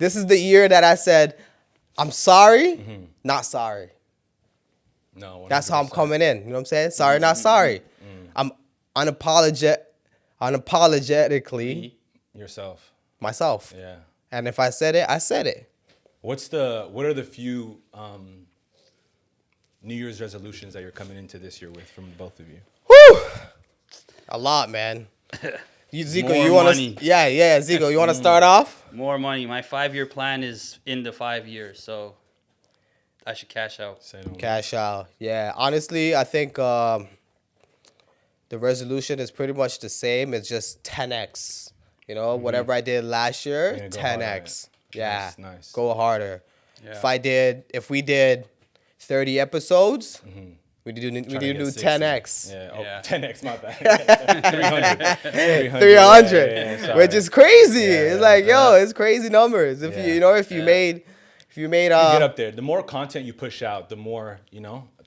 This is the year that I said, I'm sorry, not sorry. No, 100%. That's how I'm coming in. You know what I'm saying? Sorry, not sorry. I'm unapologetically yourself. myself. Yeah. And if I said it, I said it. What are the few New Year's resolutions that you're coming into this year with from both of you? Whew! A lot, man. Zico, More you want money. to? Yeah, Zico, you want to start off? More money. My 5-year plan is in the 5 years, so I should cash out. Say no more. Cash out. Yeah, honestly, I think the resolution is pretty much the same. It's just 10x. You know, whatever I did last year, Yeah, go hard at 10x. it. Yeah, Nice. go harder. Yeah. If we did 30 episodes, we need to Trying to do get 60. 10x. Yeah. Yeah. 10x, my bad. 300. 300, Yeah, sorry. which is crazy. Yeah, It's like, yo, it's crazy numbers. If Yeah. you made You get up there. The more content you push out, the more,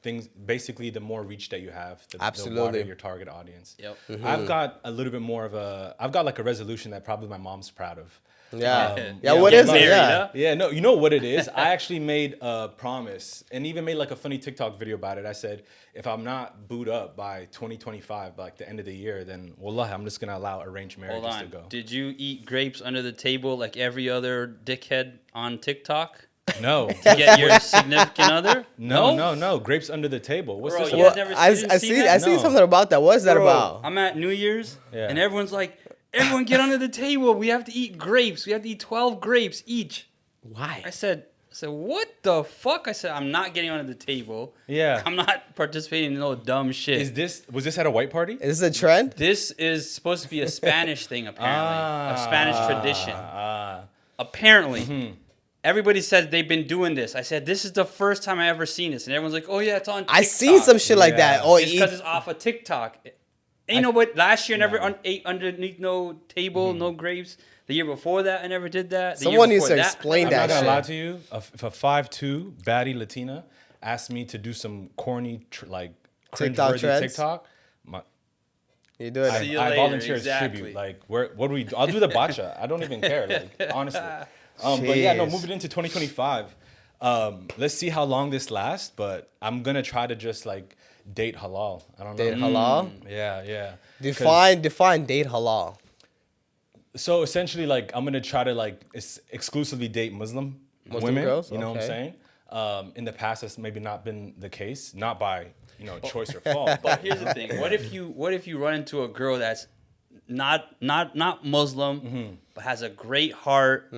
things, basically the more reach that you have. The Absolutely. wider your target audience. Yep. I've got a little bit more I've got like a resolution that probably my mom's proud of. yeah, what is it? Married, Yeah. huh? Yeah, no, you know what it is? I actually made a promise and even made like a funny TikTok video about it. I said, if I'm not booed up by 2025, by like the end of the year, then wallah, I'm just going to allow arranged marriages Hold to on. go. Did you eat grapes under the table like every other dickhead on TikTok No. to get your significant other? No. Grapes under the table. What's Bro, this you about? guys never I didn't see that? see No. something about that. What is that Bro, about? I'm at New Year's, Yeah. and everyone's like, everyone get under the table. We have to eat grapes. We have to eat 12 grapes each. Why? I said, what the fuck? I said, I'm not getting under the table. Yeah. I'm not participating in no dumb shit. Was this at a white party? Is this a trend? This is supposed to be a Spanish thing, apparently. A Spanish tradition. Ah. Apparently. Everybody said they've been doing this. I said, this is the first time I ever seen this. And everyone's like, oh, yeah, it's on TikTok. I seen some shit like that. Yeah. Oh, It's because it's off of TikTok. Ain't nobody, last year, never ate underneath no table, no grapes. The year before that, I never did that. The year Someone needs before to that, explain I'm that not gonna shit. lie to you. If a 5'2" baddie Latina asked me to do some corny, TikTok cringeworthy trends? TikTok, You do it. See you I later, volunteer exactly. as tribute. Like, what do we do? I'll do the bacha. I don't even care. Like, honestly. But yeah, no. Jeez. Moving into 2025. Let's see how long this lasts. But I'm gonna try to just like date halal. I don't know. Date halal? Yeah. Define date halal. So essentially, like, I'm gonna try to like exclusively date Muslim women. girls? You know what I'm Okay. saying? In the past, that's maybe not been the case. Not by choice or fault. But here's the thing. What if you run into a girl that's not Muslim, but has a great heart,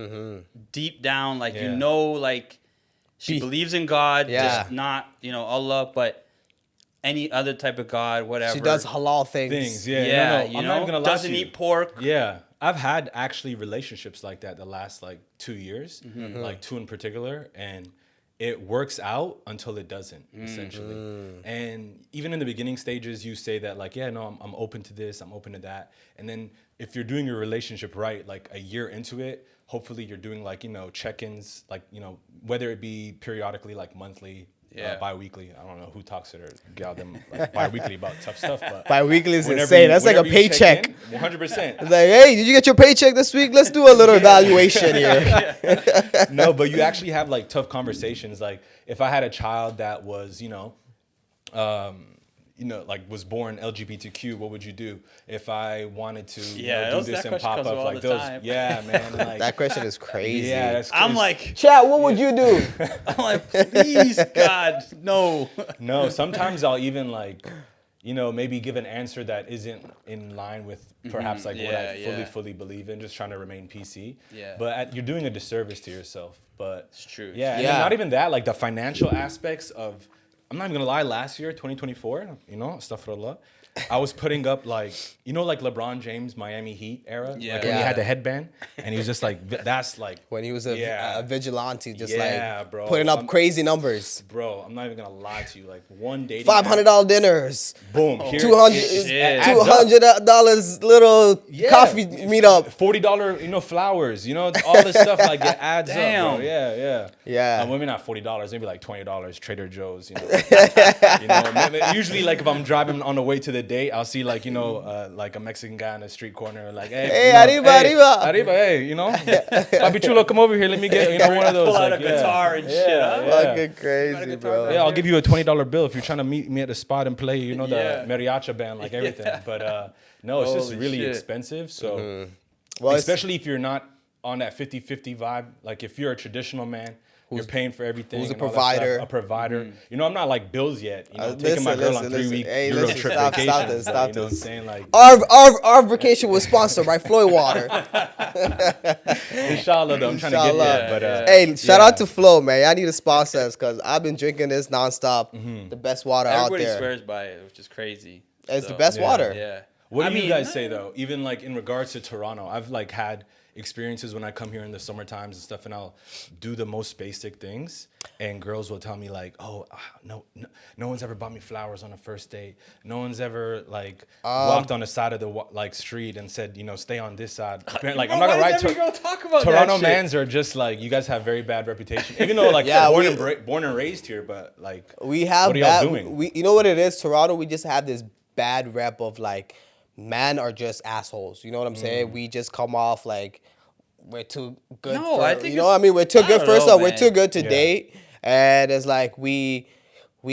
deep down, like Yeah. like she believes in God, Yeah. just not Allah, but any other type of God, whatever. She does halal things. Things, yeah. Yeah, no, you I'm know, not even gonna lie doesn't to you. eat pork. Yeah, I've had actually relationships like that the last like 2 years, like 2 in particular, and it works out until it doesn't, essentially. And even in the beginning stages, you say that like, yeah, no, I'm open to this, I'm open to that, and then if you're doing your relationship right, like a year into it, hopefully you're doing like check-ins, like whether it be periodically, like monthly. Yeah. Bi-weekly. I don't know who talks to their gal them like bi-weekly about tough stuff, but Bi-weekly is whenever insane. That's like a whenever you check paycheck. in, 100%. It's like, hey, did you get your paycheck this week? Let's do a little evaluation here. No, but you actually have like tough conversations. Like if I had a child that was, like was born LGBTQ, what would you do? If I wanted to Yeah, do that this and question pop comes up all like the those, time. yeah, man, like That question is crazy. yeah, that's I'm crazy. like, Chat, what would you do? I'm like, please, God, no. No, sometimes I'll even like, maybe give an answer that isn't in line with perhaps like what I fully believe in, just trying to remain PC. Yeah. But you're doing a disservice to yourself. But It's true. Yeah, and Yeah. then not even that, like the financial aspects of, I'm not even gonna lie, last year, 2024, astaghfirullah, I was putting up like, like LeBron James, Miami Heat era, Yeah. like when he Yeah. had the headband, and he was just like, that's like, When he was a vigilante, just like bro. putting up crazy numbers. Bro, I'm not even gonna lie to you, like one dating $500 dinners. boom, here, $200 it adds up. $200 little coffee meetup. $40, flowers, all this stuff like it adds Damn. up, bro. Yeah. Yeah. Maybe not $40, maybe like $20, Trader Joe's, maybe, usually like if I'm driving on the way to the date, I'll see like like a Mexican guy on the street corner, like Hey, arriba. hey, Papi Chulo, come over here, let me get one of those. Pull out like, a guitar and shit. Huh? Fucking crazy, guitar bro. back Yeah, I'll give you a $20 bill if you're trying to meet me at the spot and play, the Yeah. mariachi band, like everything. But no, it's just Holy really shit. expensive. So Well, especially if you're not on that 50-50 vibe, like if you're a traditional man, you're paying for everything. who's a and all that stuff, provider. a provider. I'm not like bills yet. Taking listen, my girl on listen, 3 week hey, Euro listen, trip stop vacation. this, but, stop you know what I'm this. saying? Like, Our vacation was sponsored by Floyd Water. inshallah, though, I'm trying to get Inshallah. there. But Hey, shout out to Flo, man. I need to sponsor us because I've been drinking this nonstop. The best water out Everybody there. swears by it, which is crazy. It's So, the best Yeah. water. Yeah. What I do you mean, guys say though? Even like in regards to Toronto, I've like had experiences when I come here in the summer times and stuff, and I'll do the most basic things, and girls will tell me like, "Oh, no one's ever bought me flowers on a first date. No one's ever like walked on the side of the street and said, stay on this side." Like I'm not gonna write. Girl talk about Toronto that shit? mans are just like, you guys have very bad reputation, even though like Yeah, born and raised here, but like We have what are y'all bad, doing? you know what it is? Toronto, we just have this bad rep of like, men are just assholes. You know what I'm saying? We just come off like we're too good. No, for, I think you know what I mean? We're too I good. don't First know, off, we're man. too good to Yeah. date, and it's like we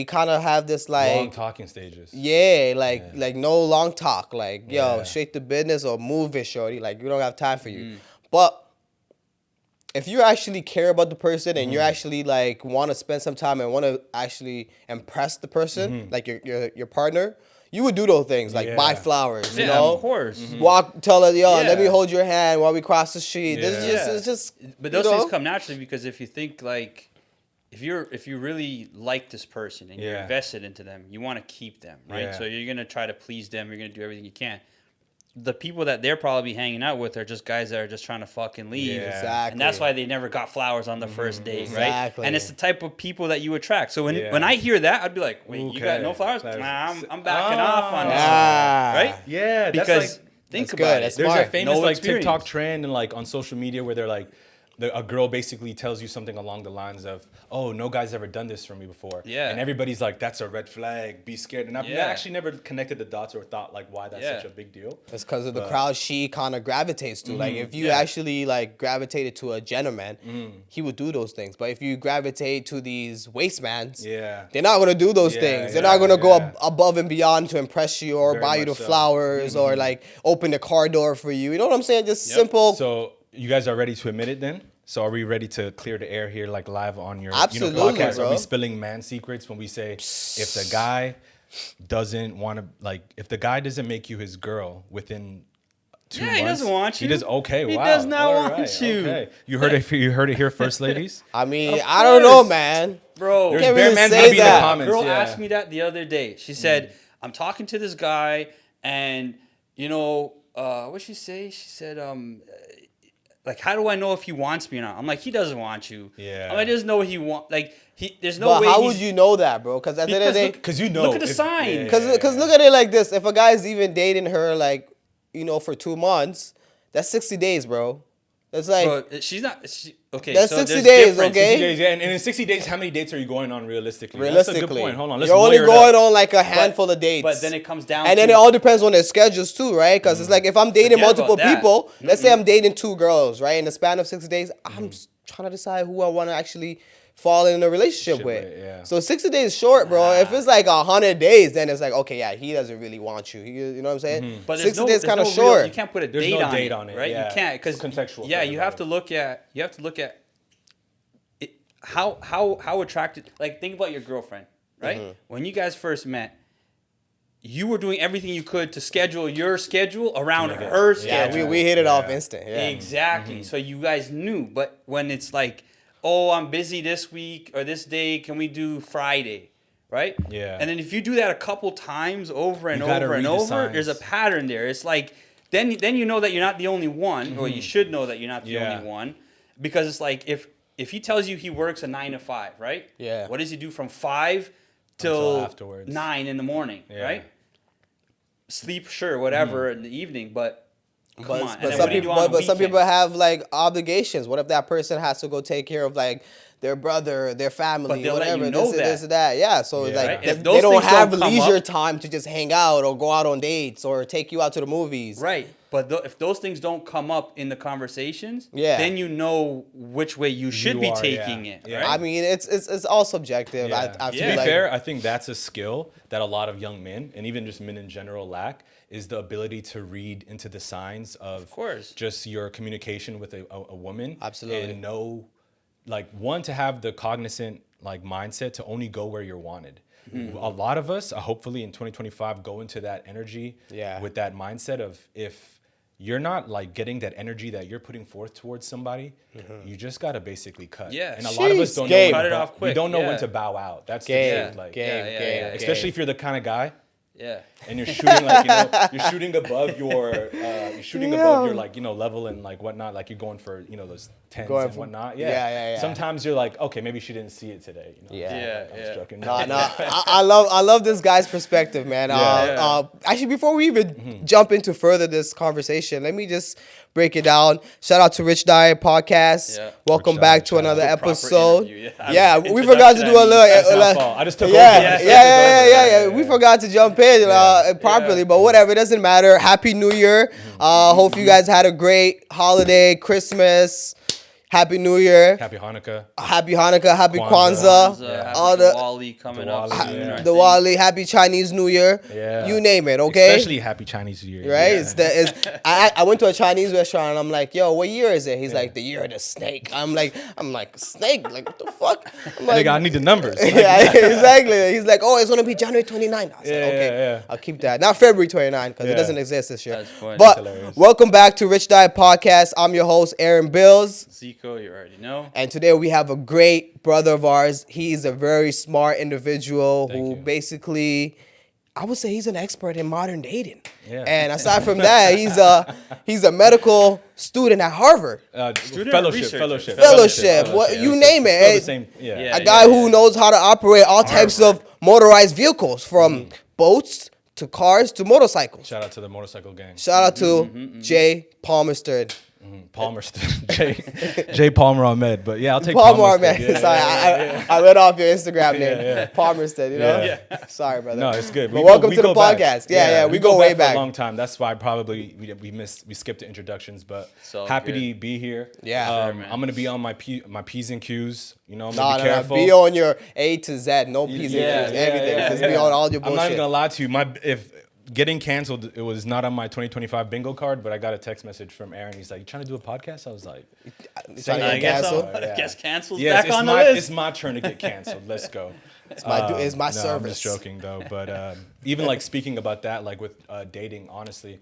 kind of have this like Long talking stages. yeah, like no long talk. Like, yo, Yeah. straight to business or move it, shorty. Like, we don't have time for you. But if you actually care about the person and you actually like want to spend some time and want to actually impress the person, like your partner, you would do those things like buy Yeah. flowers, you Yeah, know, of course. walk, tell her, yo, let me Yeah. hold your hand while we cross the street. Yeah. It's just, But you those things know? come naturally because if you think like, if you really like this person and you're Yeah. invested into them, you want to keep them, right? Yeah. So you're gonna try to please them. You're gonna do everything you can. The people that they're probably hanging out with are just guys that are just trying to fucking leave. Yeah. Exactly. And that's why they never got flowers on the first date, right? Exactly. And it's the type of people that you attract. So when Yeah. when I hear that, I'd be like, wait, you got Okay. no flowers? Flowers. Nah, I'm backing off on this, Ah. right? Yeah, that's Because like, think That's about good. it. That's there's smart. a famous No like experience. TikTok trend and like on social media where they're like, a girl basically tells you something along the lines of, "Oh, no guy's ever done this for me before." Yeah. And everybody's like, "That's a red flag. Be scared." And I've Yeah. actually never connected the dots or thought like why that's Yeah. such a big deal. It's because of the crowd she kind of gravitates to. Like, if you Yeah. actually like gravitated to a gentleman, he would do those things. But if you gravitate to these wastemans, Yeah. they're not gonna do those Yeah, things. They're yeah, not gonna go yeah. above and beyond to impress you or Very buy you much the so. flowers or like open the car door for you. You know what I'm saying? Just Yep. simple. So you guys are ready to admit it then? So are we ready to clear the air here, like live on your Absolutely, podcast? bro. Are we spilling man secrets when we say if the guy doesn't want to, like, if the guy doesn't make you his girl within 2 months, Yeah, he doesn't want He you. does. Okay, He wow. does not All want right, you. Okay. You heard it. You heard it here first, ladies. I mean, Of I don't know, course. man. Bro, There's Can't bare really man's say gonna be in the that. comments. girl yeah. asked me that the other day. She said, "I'm talking to this guy, and what'd she say? She said, like, how do I know if he wants me or not?" I'm like, he doesn't want you. Yeah. I just know he want. Like, there's no But way. how he's- would you know that, bro? Because at the end of the day, Because you know. Look at the if- sign. Because look at it like this: if a guy's even dating her, like, for 2 months, that's 60 days, bro. That's like Bro, she's not. Okay, That's so 60 there's days, difference. okay? 60 days, yeah. And in 60 days, how many dates are you going on realistically? realistically. That's a good point. Hold on. Let's You're only lawyer it going up. on like a handful of dates. But then it comes down and to then it all depends on their schedules too, right? Because it's like if I'm dating Forget multiple about that. people, let's say I'm dating 2 girls, right? In the span of 60 days, I'm trying to decide who I want to actually fall in a relationship Shit with. with, yeah. So 60 days is short, bro. If it's like 100 days, then it's like, okay, yeah, he doesn't really want you. You know what I'm saying? But 60 days kind of real- short. You can't put a There's date, no on, date it, on it, right? yeah. You can't because It's contextual Yeah, for you have everybody. to look at it, how attracted. Like, think about your girlfriend, right? When you guys first met, you were doing everything you could to schedule your schedule around her Yeah, schedule. we hit it off Yeah. instant. Yeah. Exactly. So you guys knew, but when it's like, oh, I'm busy this week or this day, can we do Friday? Right? Yeah. And then if you do that a couple times over and You gotta over and read the over, there's a signs. pattern there. It's like then you know that you're not the only one, or you should know that you're not the Yeah. only one, because it's like if he tells you he works a 9 to 5, right? Yeah. What does he do from 5 Until till afterwards. 9 in the morning, Yeah. right? Sleep, sure, whatever in the evening, but Come But, on. And but then some what do you do people, on a but some people weekend? have like obligations. What if that person has to go take care of like their brother, their family, But they'll let whatever, you know this, that. that. Yeah, so Yeah. like Right? they, If they those don't things have don't come leisure up- time to just hang out or go out on dates or take you out to the movies. Right. But if those things don't come up in the conversations, Yeah. then you know which way you should be are, taking yeah. it. Yeah. Right? I mean, it's all subjective. Yeah. I To feel be like fair, I think that's a skill that a lot of young men and even just men in general lack is the ability to read into the signs of course. just your communication with a woman. Absolutely. And know, like, one, to have the cognizant like mindset to only go where you're wanted. Mm-hmm. A lot of us, hopefully in 2025, go into that energy Yeah. with that mindset of if you're not like getting that energy that you're putting forth towards somebody, you just gotta basically cut. Yeah. And a lot of us Jeez, don't game. know Cut when it to off we quick, don't know yeah. when to bow out. That's the game, truth. Like, game, yeah, game, yeah. especially if you're the kind of guy yeah. and you're shooting like you're shooting above your above your like level and like whatnot, like you're going for those tens Going and for- whatnot. yeah. Sometimes you're like, okay, maybe she didn't see it today. Yeah. I'm just joking. No, I love this guy's perspective, man. Actually, before we even jump into further this conversation, let me just break it down. Shout out to Richdiet Podcast. Yeah. Welcome Richdiet, back to shout out. another Proper episode. interview, Yeah, yeah. we forgot to do a That's my little. fault. I just took Yeah, over. yeah. We forgot to jump in properly, but whatever. It doesn't matter. Happy New Year. Hope you guys had a great holiday, Christmas. Happy New Year. Happy Hanukkah. Happy Hanukkah, happy Kwanzaa. Kwanzaa, Happy all the Diwali coming up Diwali, soon. yeah. I think. Diwali, happy Chinese New Year. Yeah. You name it, okay? Especially Happy Chinese New Year. Right? Yeah. I went to a Chinese restaurant and I'm like, yo, what year is it? He's like, the year of the snake. I'm like, snake? Like, what the fuck? I'm like, Nigga, I need the numbers. yeah, exactly. He's like, oh, it's gonna be January 29th. I was like, Yeah, okay, yeah. I'll keep that. Not February 29th because it Yeah. doesn't exist this year. That's funny. But Hilarious. welcome back to Richdiet Podcast. I'm your host, Aaron Bills. Zico, you already know. And today we have a great brother of ours. He's a very smart individual Thank who you. basically, I would say he's an expert in modern dating. Yeah. And aside from that, he's a medical student at Harvard. Student or Fellowship. What you name it. Still the same. Yeah. Yeah. A guy who knows how to operate all types of motorized vehicles, from boats to cars to motorcycles. Shout out to the motorcycle gang. Shout out to Jay Palmerston. Palmerston. Jay Palmer Ahmed. But yeah, I'll take Palmer, Palmerston. man. Yeah, Sorry, I read off your Instagram name. yeah. Palmerston, you know? Yeah. Sorry, brother. No, it's good. But welcome to the go back. podcast. Yeah, we go way for back. a long time. That's why probably we skipped the introductions, but all happy good. to be here. Yeah. Sure, man. I'm gonna be on my P's and Q's. I'm No, gonna be careful. Be on your A to Z. No P's and Q's, Yeah, everything. yeah, Just yeah. be on all your I'm bullshit. not even gonna lie to you. If getting canceled, it was not on my 2025 bingo card, but I got a text message from Aaron. He's like, "You trying to do a podcast?" I was like, Trying to I get guess canceled. Yeah. Guess cancel's "Yes, back on the list. it's my turn to get canceled. Let's go." It's my No, service. I'm just joking though. But even like speaking about that, like with dating, honestly,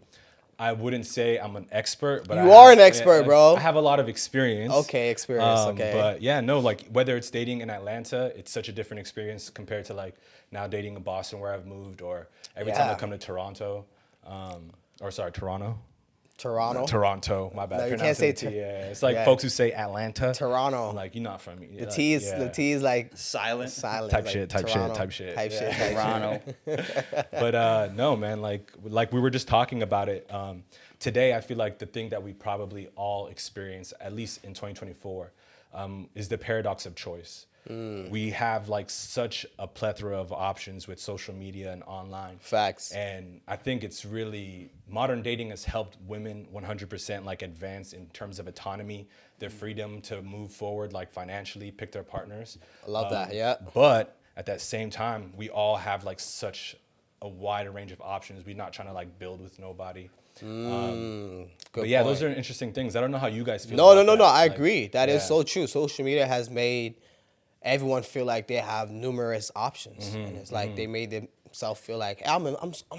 I wouldn't say I'm an expert, but You are an expert, bro. I have a lot of experience. Okay, experience, okay. But yeah, no, like whether it's dating in Atlanta, it's such a different experience compared to like now dating in Boston where I've moved, or every time I Yeah. come to Toronto, Toronto. Toronto. Toronto, my bad. No, you can't say Pronouncing the T, yeah. It's like yeah. folks who say Atlanta. Toronto. I'm like, you're not from me. The T is like Silent. silent. Type like shit, type shit, Toronto. type shit. Type Yeah. shit. Type Toronto. But no, man, like we were just talking about it. Today, I feel like the thing that we probably all experience, at least in 2024, is the paradox of choice. We have like such a plethora of options with social media and online. Facts. And I think it's really, modern dating has helped women 100% like advance in terms of autonomy, their freedom to move forward, like financially, pick their partners. I love that, yeah. But at that same time, we all have like such a wide range of options. We're not trying to like build with nobody. Good But yeah, point. those are interesting things. I don't know how you guys feel. No. about that. I Like, agree. That is yeah. so true. Social media has made everyone feel like they have numerous options, Mm-hmm, and it's like they made themselves feel like I'm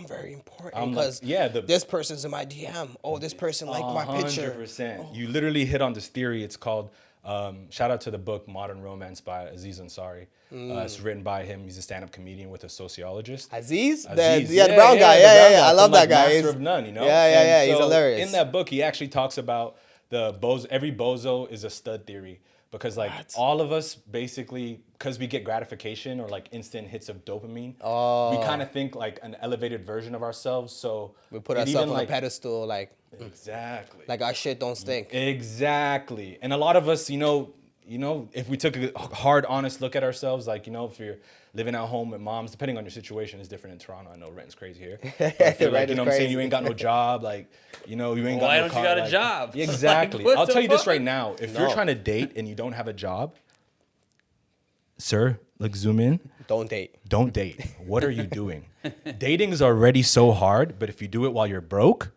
very important I'm like, because yeah, this person's in my DM. Oh, this person liked my picture. 100%. You literally hit on this theory. It's called, shout out to the book Modern Romance by Aziz Ansari. It's written by him. He's a stand-up comedian with a sociologist. Aziz, the Aziz. brown guy. the Yeah, brown yeah. guy I love from, that like, guy. Master He's- of None, you know? Yeah. And He's so hilarious. In that book, he actually talks about every bozo is a stud theory. Because like all of us basically, because we get gratification or like instant hits of dopamine, we kind of think like an elevated version of ourselves. So We put it ourselves even, on like, a pedestal, like Exactly. Like our shit don't stink. Exactly. And a lot of us, if we took a hard, honest look at ourselves, like, if you're living at home with moms, depending on your situation, is different in Toronto. I know rent's crazy here. But if you're like, Rent is what I'm saying, crazy. you ain't got no job, like, you ain't got Why no don't car, you got a like- job? Exactly. Like, what I'll the tell you this fuck? right now. If you're trying to date and you don't have a job, sir, like zoom in. Don't date. Don't date. What are you doing? Dating is already so hard, but if you do it while you're broke,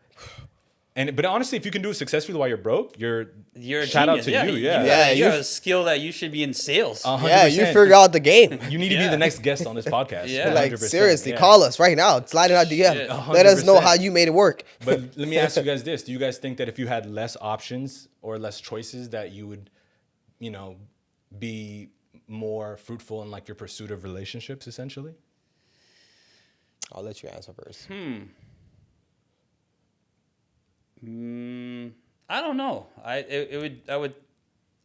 but honestly, if you can do it successfully while you're broke, you're a shout out genius. to Yeah, you. you Yeah. Yeah, you you- have a skill that you should be in sales. 100%. Yeah, you figure out the game. You need to be Yeah. the next guest on this podcast. Yeah. Like 100%, seriously, yeah. call us right now. Slide in our DM. Shit. Let us know 100%. how you made it work. But let me ask you guys this: do you guys think that if you had less options or less choices, that you would, be more fruitful in like your pursuit of relationships, essentially? I'll let you answer first. I don't know. It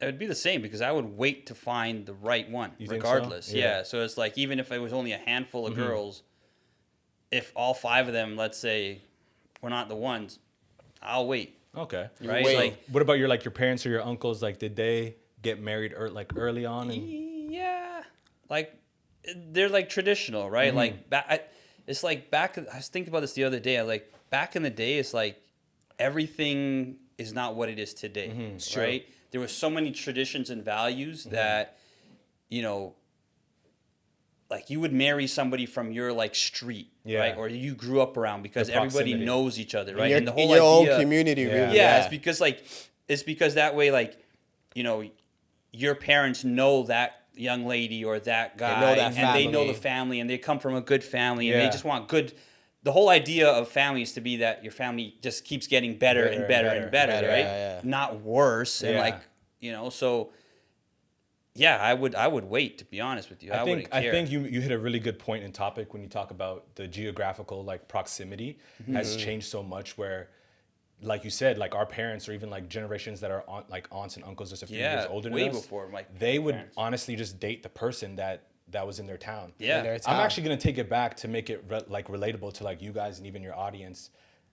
would be the same because I would wait to find the right one, You think so? regardless. Yeah. Yeah. So it's like even if it was only a handful of girls, if all 5 of them, let's say, were not the ones, I'll wait. Okay. Right? wait. Like, What about your parents or your uncles? Like, did they get married early on? And yeah, like they're like traditional, right? Like it's like back. I was thinking about this the other day. I was like, back in the day, it's like everything is not what it is today, right? There were so many traditions and values that, like you would marry somebody from your like street, Yeah. right? Or you grew up around because The everybody proximity. knows each other, right? In your, and the whole in your idea, own community, Yeah. really. yeah, it's because that way, like, your parents know that young lady or that guy, know that and they know family. the family, and they come from a good family, and Yeah. they just want good. The whole idea of family is to be that your family just keeps getting better and better and better, Better, right? yeah. Not worse, and Yeah. like so. Yeah, I would wait, to be honest with you. I wouldn't care. I think you hit a really good point in topic when you talk about the geographical like proximity has changed so much where, like you said, like our parents or even like generations that are like aunts and uncles just a few years older way than us, before, like, they would parents. honestly just date the person that was in their town. Yeah. In their I'm town. actually gonna take it back to make it relatable to like you guys and even your audience.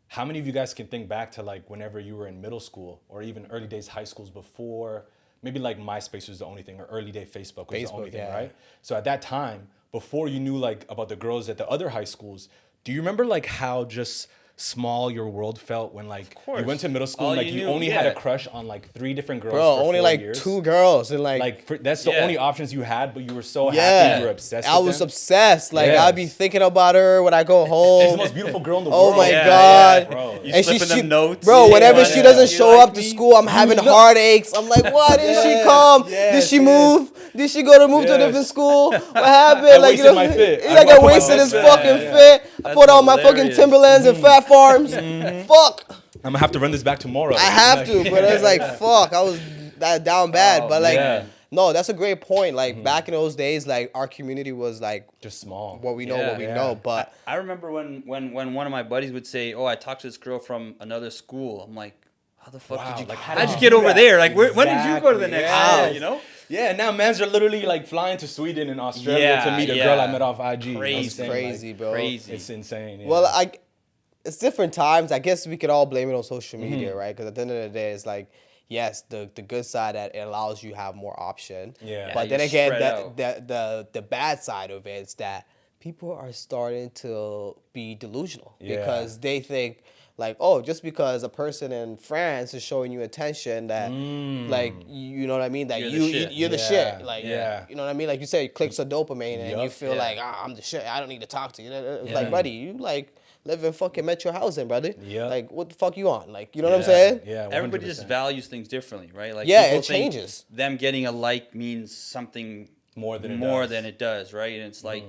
How many of you guys can think back to like whenever you were in middle school or even early days high schools before maybe like MySpace was the only thing or early day Facebook was the only thing, yeah. right? So at that time, before you knew like about the girls at the other high schools, do you remember like how just small your world felt when like you course. went to middle school All and like you you knew, only had a yeah. crush on like 3 different girls Bro, for only 4 like years? 2 girls and That's the Yeah. only options you had, but you were so happy yeah, you were obsessed I with was them. obsessed. Like Yes. I'd be thinking about her when I go She's home. the most beautiful girl in the Oh world. my Yeah, god, yeah. Bro. You and slipping them notes. bro. Yeah, Whenever she doesn't you show like up to me? school, I'm having heartaches. I'm like, why didn't she come? Did she move? Did she go to move to a Yes. different school? What happened? I Like wasted my fit. Like I I put my wasted his fit. fucking Yeah. fit. I That's put on my fucking hilarious. Timberlands and Fat Farms. Fuck. I'm gonna have to run this back tomorrow. I have to, but it's like fuck. I was that down bad, Oh, but like, man. no, that's a great point. Like back in those days, like our community was like Just small. what we know, Yeah. what we Yeah. know. But I remember when one of my buddies would say, "Oh, I talked to this girl from another school." I'm like, "How the fuck Wow, did you? like, how'd you get over there? Like, when did you go to the Exactly, next yes. school? You know?" Yeah, now mans are literally like flying to Sweden and Australia Yeah, to meet a yeah. girl I met off IG. You know what I'm Crazy. saying? crazy, Like, bro. Crazy. it's insane. Yeah. Well, it's different times. I guess we could all blame it on social Mm-hmm. media, right? Because at the end of the day, it's like, yes, the good side that it allows you have more option. Yeah. But Yeah, then you again, spread out. the bad side of it is that people are starting to be delusional Yeah. because they think like, oh, just because a person in France is showing you attention that, like, you know what I mean, that You're the shit. you're the Yeah, shit, like, yeah. you know what I mean, like you say, clicks of dopamine, and you Yup. feel Yeah. like, I'm the shit. I don't need to talk to you. It's Yeah. like, buddy, you like live in fucking metro housing, brother. Yup. Like, what the fuck you on? Like, you know what I'm saying? Yeah, 100%. Everybody just values things differently, right? Like, Yeah, people it think changes. Them getting a like means something More than it does. right? And it's like,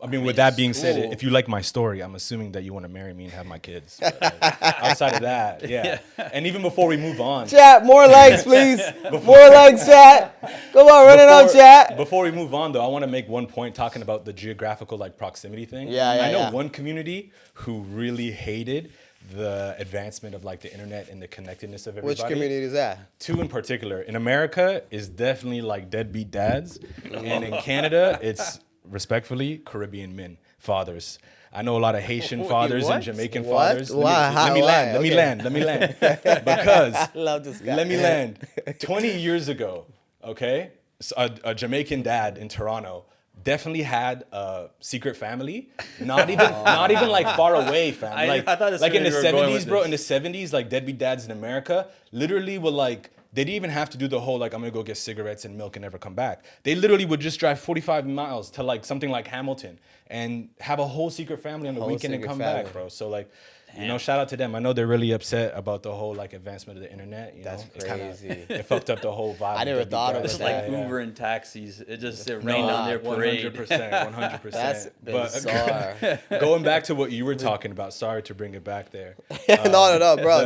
I mean, with that being said, school. if you like my story, I'm assuming that you want to marry me and have my kids. But, outside of that, yeah. And even before we move on, Chat, more likes, please. More likes, chat. Come on, run it out, chat. Before we move on, though, I want to make one point talking about the geographical like proximity thing. Yeah, I know yeah. one community who really hated the advancement of like the internet and the connectedness of everybody. Which community is that? 2 in particular. In America, is definitely like deadbeat dads, and in Canada, it's respectfully Caribbean men. fathers. I know a lot of Haitian fathers and Jamaican What? fathers. Why? Let me land. Okay. Let me land. Because I love this guy. let me land. 20 years ago, okay, so a Jamaican dad in Toronto definitely had a secret family. Not even like far away, fam. I thought this like in the was where you were going 70s, with bro. this. In the 70s, like deadbeat dads in America literally would like. They didn't even have to do the whole like I'm gonna go get cigarettes and milk and never come back. They literally would just drive 45 miles to like something like Hamilton and have a whole secret family on the weekend and come back, bro. So like, you know, shout out to them. I know they're really upset about the whole like advancement of the internet. You That's know? crazy. It fucked up the whole vibe. I never thought of This it is like Yeah. Uber and taxis. It rained on their parade. 100%. That's But bizarre. going back to what you were talking about, sorry to bring it back there. No, bro.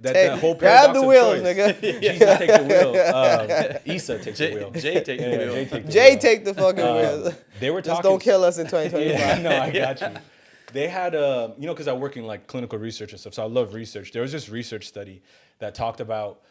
That whole grab paradox the of wheels, choice. nigga. Jesus take the wheel. Issa takes the wheel. Jay take the wheel. Jay take the Jay wheel. take the fucking wheels. They were Just talking. don't kill us in 2025. Yeah, no, I got you. They had you know, because I work in like clinical research and stuff, so I love research. There was this research study that talked about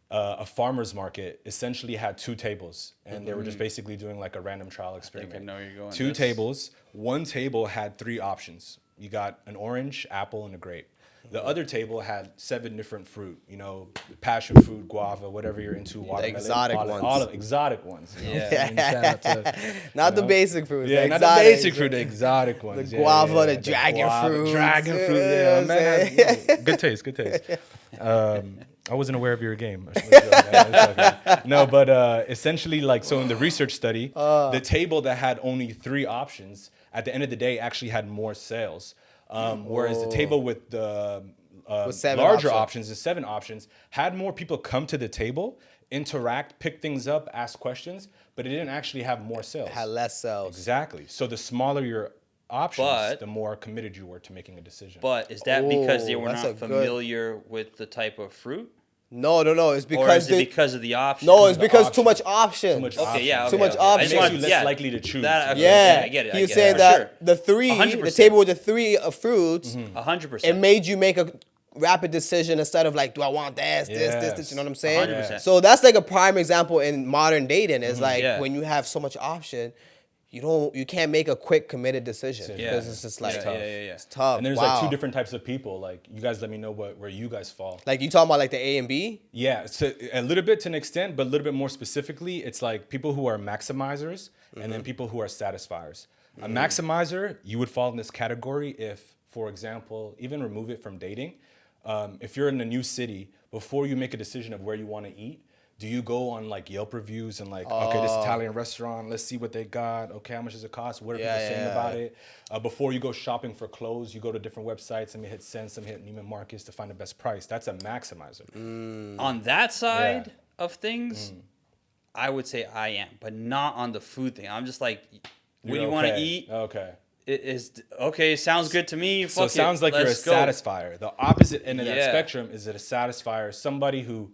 a farmer's market essentially had two tables, and they were just basically doing like a random trial experiment. I know where you're going. Two tables. One table had 3 options. You got an orange, apple, and a grape. The other table had 7 different fruit, you know, passion fruit, guava, whatever you're into, watermelon. exotic ones. All of exotic ones. You know? Yeah. I mean, shout out to, Not the know? basic fruit. yeah, the not the exotic. basic fruit, the exotic ones. The Yeah, guava, yeah, the yeah. dragon guava, fruit. Dragon You fruit, know yeah. what I'm Man, saying? good taste, good taste. I wasn't aware of your game. No, but essentially, like, so in the research study, the table that had only 3 options, at the end of the day, actually had more sales. Whereas the table with the With 7 larger options. options and 7 options had more people come to the table, interact, pick things up, ask questions, but it didn't actually have more sales. Had less sales. Exactly. So the smaller your options, But- the more committed you were to making a decision. But is that because they Oh, were that's not a good- familiar with the type of fruit? No. It's Or because is it because of the options? no, it's the because options. too much options. Too much Okay, yeah. options. Too much okay. I just options. wanted- Makes you less likely to choose. That, okay, Yeah, I get it. He I was get saying it. that Sure. the 100%. table with the 3 fruits, 100%. it made you make a rapid decision instead of like, do I want this, Yes. you know what I'm saying? 100%. So that's like a prime example in modern dating. Is like Yeah. when you have so much option, you can't make a quick committed decision Yeah. because it's just like Yeah. it's tough. And there's Wow. like 2 different types of people. Like, you guys let me know where you guys fall. Like you talking about like the A and B? Yeah, so a little bit to an extent, but a little bit more specifically, it's like people who are maximizers and then people who are satisfiers. A maximizer, you would fall in this category if, for example, even remove it from dating. If you're in a new city, before you make a decision of where you want to eat, do you go on like Yelp reviews and like, okay, this Italian restaurant, let's see what they got. Okay, how much does it cost? What are people saying about it? Before you go shopping for clothes, you go to different websites. Some hit Sense, some hit Neiman Marcus to find the best price. That's a maximizer. On that side of things, I would say I am, but not on the food thing. I'm just like, what do you want to eat? Okay. It is okay. Sounds good to me. So Fuck it sounds like let's you're a go. satisfier. The opposite end of that Yeah. spectrum is that a satisfier, somebody who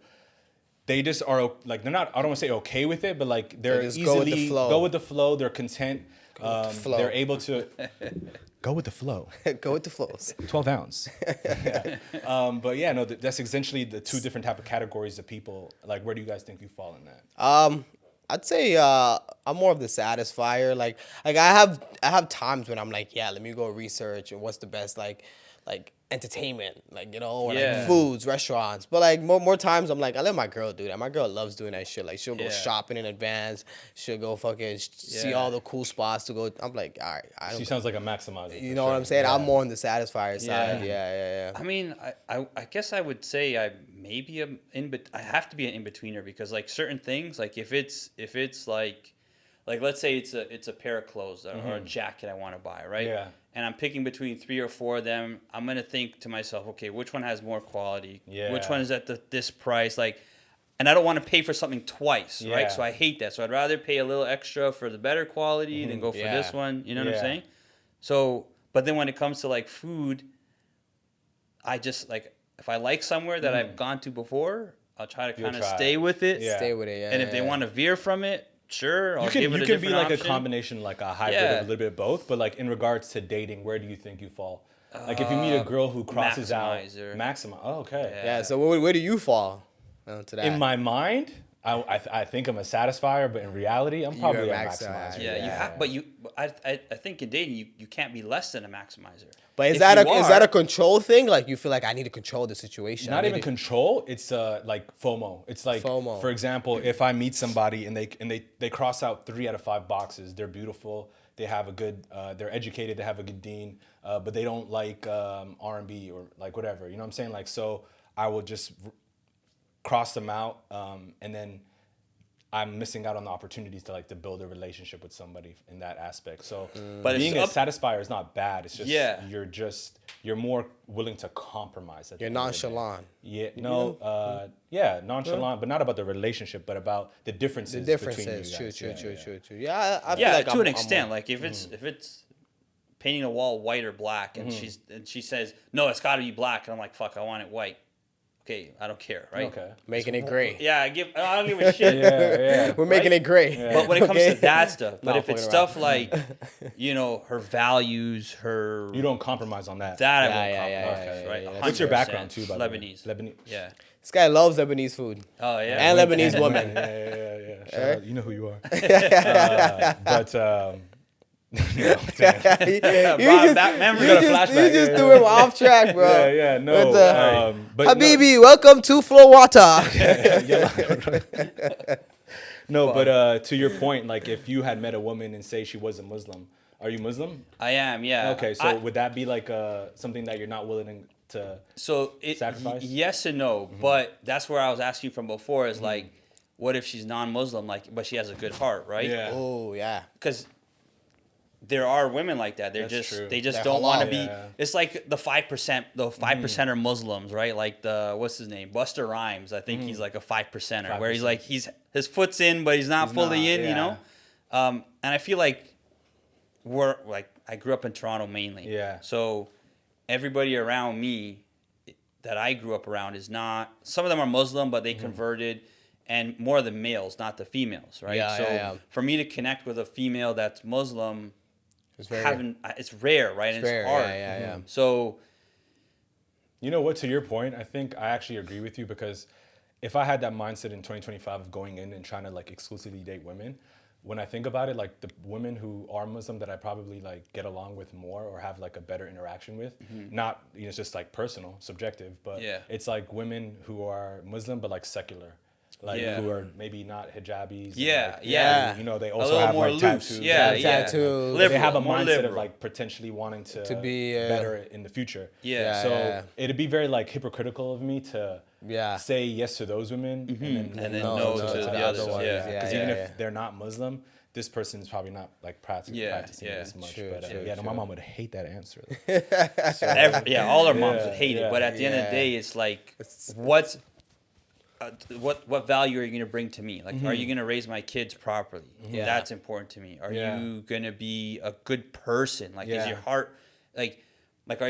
they just are like, they're not, I don't want to say okay with it, but like they're just easily go with the flow. go with the flow. They're content. with the flow. They're able to go with the flow. Go with the flows. 12 ounce. But yeah, no, that's essentially the 2 different type of categories of people. Like, where do you guys think you fall in that? I'd say I'm more of the satisfier. Like I have times when I'm like, yeah, let me go research and what's the best like entertainment, like, you know, or Yeah. like foods, restaurants. But like more times I'm like, I let my girl do that. My girl loves doing that shit. Like she'll go Yeah. shopping in advance. She'll go fucking see Yeah. all the cool spots to go. I'm like, all right, She sounds like a maximizer. you for know what sure. I'm saying? Yeah. I'm more on the satisfier side. Yeah. Yeah. I mean, I guess I would say I maybe am I have to be an in-betweener because like certain things, like if it's like let's say it's a pair of clothes or a jacket I want to buy, right? Yeah. And I'm picking between 3 or 4 of them. I'm gonna think to myself, okay, which one has more quality? Yeah. Which one is at this price? Like, and I don't want to pay for something twice, Yeah. right? So I hate that. So I'd rather pay a little extra for the better quality than go for Yeah. this one. You know what I'm Yeah. saying? So, but then when it comes to like food, I just like if I like somewhere that I've gone to before, I'll try to You'll kind of try stay it. with it. Yeah. Stay with it. Yeah. And if they want to veer from it, sure, I'll You can, give it you a can be different like option. a combination, like a hybrid Yeah. of a little bit of both. But like in regards to dating, where do you think you fall? Like if you meet a girl who crosses maximizer. out, maximize. Oh, okay. Yeah. So where do you fall to that? In my mind, I think I'm a satisfier, but in reality, I'm probably a maximizer. Yeah, but I think in dating you can't be less than a maximizer. But is that a control thing? Like you feel like I need to control the situation? Not even control. It's like FOMO. It's like FOMO. For example, if I meet somebody and they cross out 3 out of 5 boxes, they're beautiful, they have a good, they're educated, they have a good dean, but they don't like R&B or like whatever. You know what I'm saying? Like so, I will just cross them out, and then I'm missing out on the opportunities to build a relationship with somebody in that aspect. So but being a satisfier is not bad. It's just you're more willing to compromise. You're nonchalant. Yeah, nonchalant, but not about the relationship, but about the differences. Between you guys. True. Yeah, I feel like to an extent. Like if it's painting a wall white or black, and she says no, it's got to be black, and I'm like, fuck, I want it white. Okay, I don't care, right? Okay, making it gray. Yeah, I don't give a shit. We're making it gray. Yeah. But when it comes to that stuff, but if it's stuff like, her values, her you don't compromise on that. That I won't compromise, right? Yeah. What's your background too? By Lebanese. Lebanese. Yeah. This guy loves Lebanese food. Oh yeah. And Lebanese women. Yeah. Shout out, you know who you are. You just threw him off track, bro. Yeah, no. But Habibi, welcome to Flow Water. No, but to your point, like if you had met a woman and say she was a Muslim, are you Muslim? I am, yeah. Okay, so would that be like something that you're not willing to sacrifice? Yes and no, but that's where I was asking from before is like, what if she's non-Muslim, but she has a good heart, right? Yeah. Oh, yeah. Because there are women like that. They just don't want to be. Yeah. It's like the 5%. The 5% are Muslims, right? Like what's his name, Busta Rhymes. I think he's like a 5%er, where he's like his foot's in, but he's not fully in. Yeah. You know, and I feel like I grew up in Toronto mainly. Yeah. So everybody around me that I grew up around is not. Some of them are Muslim, but they converted. And more the males, not the females, right? Yeah, for me to connect with a female that's Muslim, it's rare, right? It's rare, hard. Yeah. So, you know what? To your point, I think I actually agree with you because if I had that mindset in 2025 of going in and trying to exclusively date women, when I think about it, like the women who are Muslim that I probably get along with more or have a better interaction with, not it's just personal, subjective, but it's like women who are Muslim but secular. Who are maybe not hijabis. They also have more tattoos. Tattoos. They have a mindset of potentially wanting to be better in the future. So it'd be very hypocritical of me to say yes to those women and then no to the other ones. Because even if they're not Muslim, this person's probably not practicing as much. My mom would hate that answer. All our moms would hate it. But at the end of the day, it's what value are you going to bring to me? Are you going to raise my kids properly? That's important to me. Are you going to be a good person? Is your heart are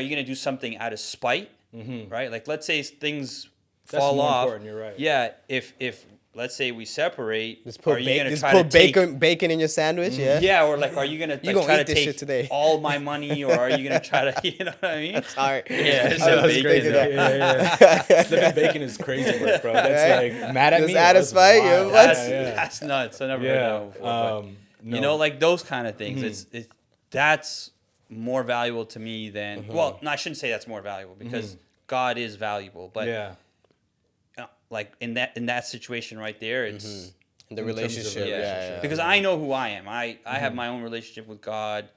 you going to do something out of spite? Right? Let's say things fall off. Important, you're right. Yeah. If let's say we separate, are you going to try to take bacon in your sandwich? Yeah. Or are you going to try to take all my money, or are you going to try to, you know what I mean? Sorry. Yeah. That's crazy. Slipping bacon is crazy work, bro. That's mad at me. Satisfied. That's nuts. I never heard that before. No. Those kind of things. That's more valuable to me than. Well, no, I shouldn't say that's more valuable because God is valuable, but in that situation right there, it's the relationship. Because I know who I am. I have my own relationship with God.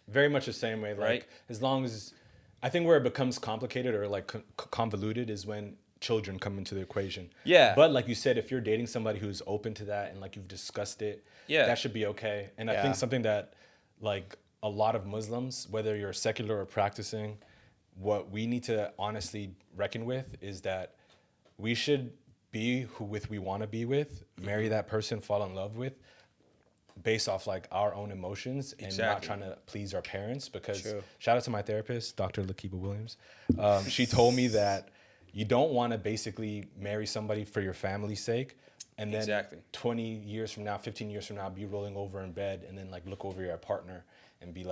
Very much the same way. Right. As long as I think where it becomes complicated or convoluted is when children come into the equation. Yeah. But like you said, if you're dating somebody who's open to that and you've discussed it, that should be okay. And I think something that a lot of Muslims, whether you're secular or practicing, what we need to honestly reckon with is that we should be who we want to be with, marry that person, fall in love with, based off our own emotions and not trying to please our parents. Because shout out to my therapist, Dr. Lakiba Williams. She told me that you don't want to basically marry somebody for your family's sake and then 20 years from now, 15 years from now, be rolling over in bed and then look over your partner and be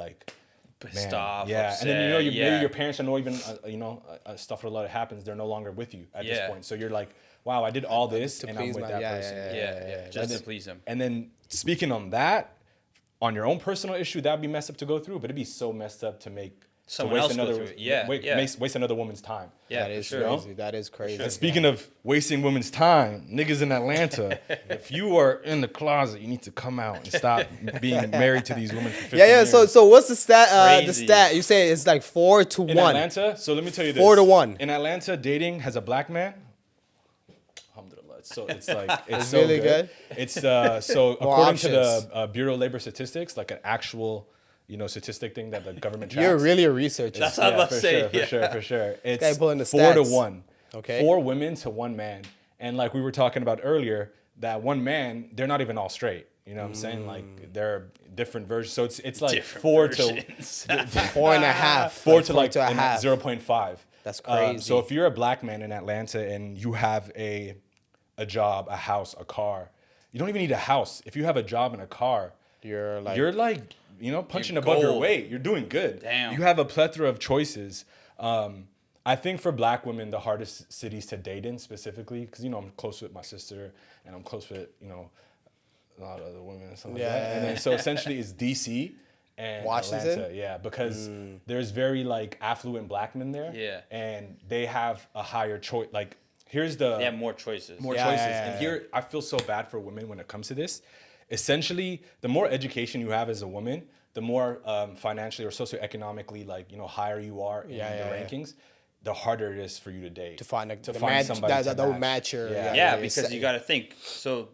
pissed off, upset, and then maybe your parents are not even stuff or a lot happens. They're no longer with you at this point. So you're wow, I did all this To and I'm please with my- that yeah, person. Yeah. Just to please them. And then speaking on that, on your own personal issue, that'd be messed up to go through, but it'd be so messed up to Someone else go through it. Yeah, waste another woman's time. Yeah, That is for sure. crazy. That is crazy. And speaking of wasting women's time, niggas in Atlanta, if you are in the closet, you need to come out and stop being married to these women for 15 Yeah. years. So what's the stat? The Crazy. stat you say it's like 4 to In 1. Atlanta, so let me tell you this. 4 to 1. In Atlanta, dating has a black man. Alhamdulillah. So it's like it's so really good. It's so according to options. the Bureau of Labor Statistics, like an actual statistic thing that the government tracks. You're really a researcher. That's what I was about to say. For sure. guy It's pulling the 4 to stats. 1. Okay. 4 women to 1 man. And like we were talking about earlier, that 1 man, they're not even all straight. You know what I'm saying? Like there are different versions. So it's like Different 4 versions. to 4.5. 4 to like to a half. 0.5. That's crazy. So if you're a black man in Atlanta and you have a job, a house, a car, you don't even need a house. If you have a job and a car, You're like punching You're above your gold. weight. You're doing good. Damn. You have a plethora of choices. I think for black women, the hardest cities to date in specifically, because I'm close with my sister and I'm close with a lot of other women and stuff like that. And then so essentially it's DC and Washington? Atlanta. Yeah, because there's very like affluent black men there. Yeah. And they have a higher choice. Like here's the They have more choices. more Yeah, choices. yeah, yeah, And here, I feel so bad for women when it comes to this. Essentially, the more education you have as a woman, the more financially or socioeconomically, higher you are in the rankings, the harder it is for you to date. to find somebody that will match your. Yeah, because you got to think. So,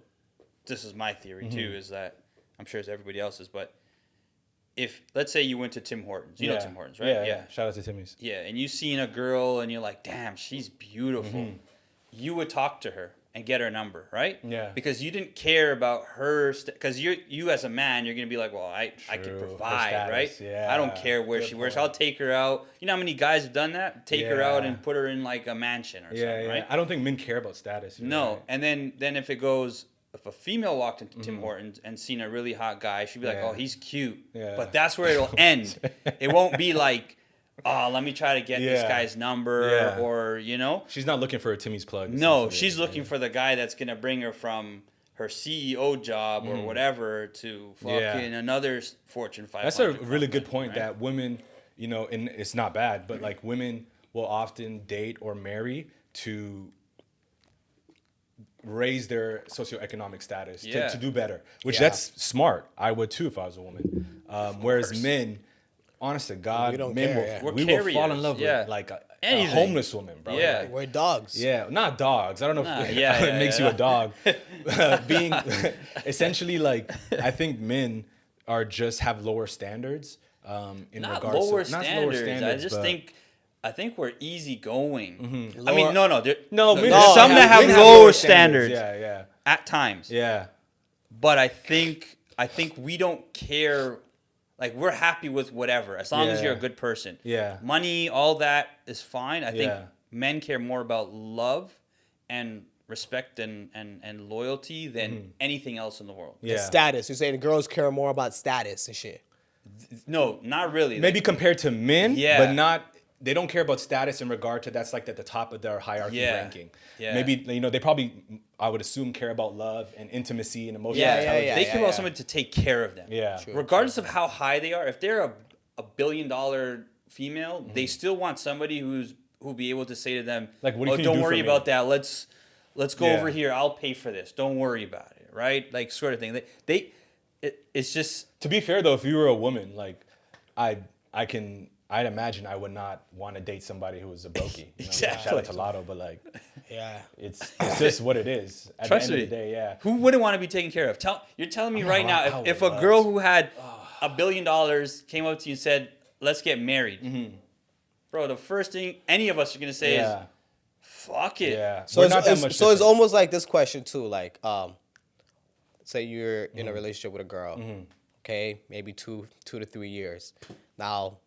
this is my theory too. Is that I'm sure it's everybody else's, but if let's say you went to Tim Hortons, you know Tim Hortons, right? Yeah. Shout out to Timmy's. Yeah, and you seen a girl and you're like, damn, she's beautiful. You would talk to her and get her number, right? Yeah. Because you didn't care about her, because you as a man, you're gonna be like, well, I can True. Her provide, status, right? yeah. I don't care where she works. I'll take her out. You know how many guys have done that? Take her out and put her in like a mansion or something, right? I don't think men care about status. No, right? and then if a female walked into Tim Hortons and seen a really hot guy, she'd be like, Yeah. oh, he's cute. Yeah. But that's where it'll end. It won't be like, oh, let me try to get this Yeah. guy's number Yeah. or, She's not looking for a Timmy's plug. No, essentially. she's looking for the guy that's going to bring her from her CEO job or whatever to fucking another Fortune 500. That's a really good company, point right? that women, and it's not bad, but like women will often date or marry to raise their socioeconomic status to do better, which that's smart. I would too if I was a woman. Whereas men, honest to God, We don't men care, will, We're we will fall in carriers, love yeah. with like a Anything. homeless woman, bro. Yeah. Like, We're dogs. yeah, not dogs. I don't know Nah, if yeah, it yeah, makes yeah. you a dog. Being essentially like, I think men are just have lower standards in Not regards lower to not standards. I just but- think we're easygoing. I Lower- mean, no. no, There's men some that have men lower standards Yeah, at times. yeah. But I think we don't care. Like, we're happy with whatever, as long as Yeah. you're a good person. Yeah. Money, all that is fine. I think Yeah. men care more about love and respect and loyalty than anything else in the world. Yeah. Status. You're saying the girls care more about status and shit. No, not really. Maybe compared to men, Yeah. but not. They don't care about status in regard to that's like at the top of their hierarchy Yeah. ranking. Yeah. Maybe they probably, I would assume, care about love and intimacy and emotional Yeah, intelligence. they care about somebody to take care of them. Yeah. True. Regardless of how high they are, if they're a $1 billion female, Mm-hmm. they still want somebody who'll be able to say to them, Like, what "Oh, can you don't do for worry me?" about that. Let's go Yeah. over here. I'll pay for this. Don't worry about it." Right? Like, sort of thing. It's just To be fair though, if you were a woman, like I'd imagine I would not want to date somebody who was a brokey. Shout out to Lotto, but like Yeah. it's just what it is. At Trust the end me. of the day, yeah. who wouldn't want to be taken care of? You're telling me right now, I if would a love girl to. who had $1 billion came up to you and said, "Let's get married," bro, the first thing any of us are gonna say is, Yeah. "Fuck it." Yeah. So We're it's, not that it's- much so it's different. almost like this question too. Like, say you're in a relationship with a girl, okay, maybe two to 3 years. Now,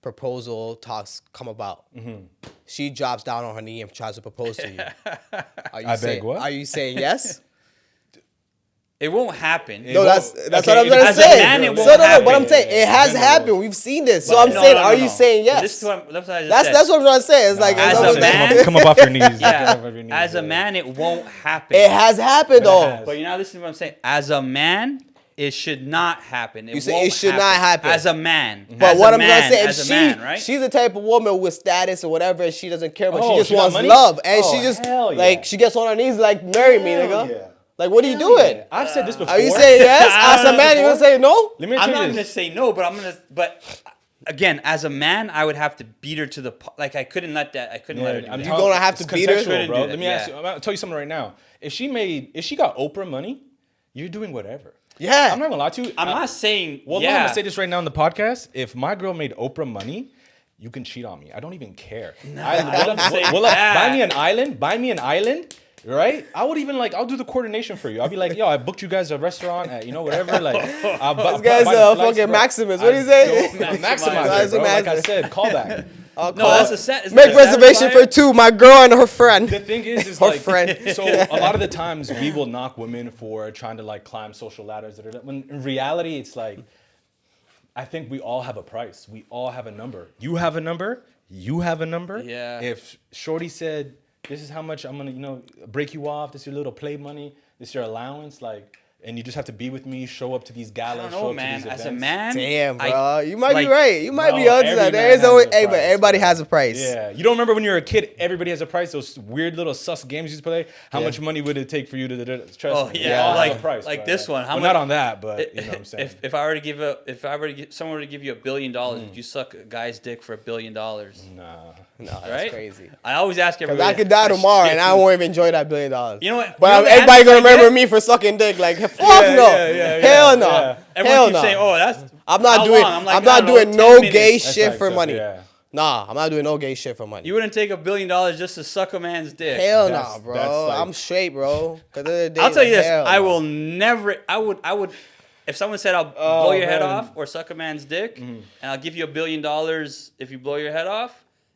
proposal talks come about. She drops down on her knee and tries to propose to you. Are you I saying, beg what? Are you saying yes? It won't happen. No, that's Okay, what I'm trying to as a say. man, it won't But happen. I'm saying it has Gender happened. roles. We've seen this. So I'm saying, are you saying yes? This is what that's what I just That's said. what I'm trying to say. It's like as it's a almost man- Come up off your knees. Get Yeah. off of your knees, As a yeah. man, it won't happen. it has happened But it though. has. But you're not listening to what I'm saying. As a man, it should not happen. You say it should not happen. As a man. But As what a I'm man, gonna say, if as a man, right? she's the type of woman with status or whatever, and she doesn't care, but she Oh, just she got wants money? love, and Oh, she just hell yeah. like she gets on her knees like, marry me, Hell nigga. yeah. Like, what are you doing? Yeah. I've said this before. Are you saying yes? As a man, you gonna say no? Let me I'm tell not you gonna this. say no, but But again, as a man, I would have to beat her to the like. I couldn't let that. I couldn't let her do that. You're gonna have to beat her? Contextual, bro. Couldn't do Let me that, ask you. I'm gonna tell you something right now. If she got Oprah money, you're doing whatever. Yeah. I'm not gonna lie to you. I'm not saying. Well, yeah. no, I'm gonna say this right now in the podcast. If my girl made Oprah money, you can cheat on me. I don't even care. Buy me an island. Buy me an island. Right? I would even I'll do the coordination for you. I'll be like, yo, I booked you guys a restaurant at, whatever. This guy's fucking Maximus. What do you say? Maximizer, bro. Like I said, callback. No, that's a set. Make reservation for two. My girl and her friend. The thing is Her friend. So a lot of the times we will knock women for trying to climb social ladders. When in reality, it's I think we all have a price. We all have a number. You have a number. You have a number. Yeah. If Shorty said, this is how much I'm gonna, break you off. This is your little play money. This is your allowance. And you just have to be with me. Show up to these galas. I don't show know, up man. to these As events. a man, Damn, bro. You might be like, right. You might be bro, onto every that. There man is always, has a but price, everybody bro. has a price. Yeah. You don't remember when you were a kid, everybody has a price. Those weird little sus games you used to play. How much money would it take for you to trust Oh, me? yeah, We all have like- a price, like bro. this one. How Well, much- not on that, but you know what I'm saying. if I were to give someone were to give you $1 billion, would you suck a guy's dick for $1 billion? Nah. No, that's Right? crazy. I always ask Because everybody. I could die tomorrow and I won't even enjoy that $1 billion. You know what? But you know the everybody answer gonna I remember get? me for sucking dick. Like, fuck Yeah, no. yeah, Hell no. yeah. Everyone Hell keeps no. saying, "Oh, that's." I'm not how doing. long? I'm like, I'm not no, doing 10 no minutes. gay That's shit like for so, money. Yeah. Nah, I'm not doing no gay shit for money. You wouldn't take $1 billion just to suck a man's dick. Hell That's- no, bro. that's I'm straight, bro. 'Cause at the end of the day, I'll tell you this: hell I no. will never. I would. If someone said I'll blow your head man. off or suck a man's dick, and I'll give you $1 billion if you blow your head off,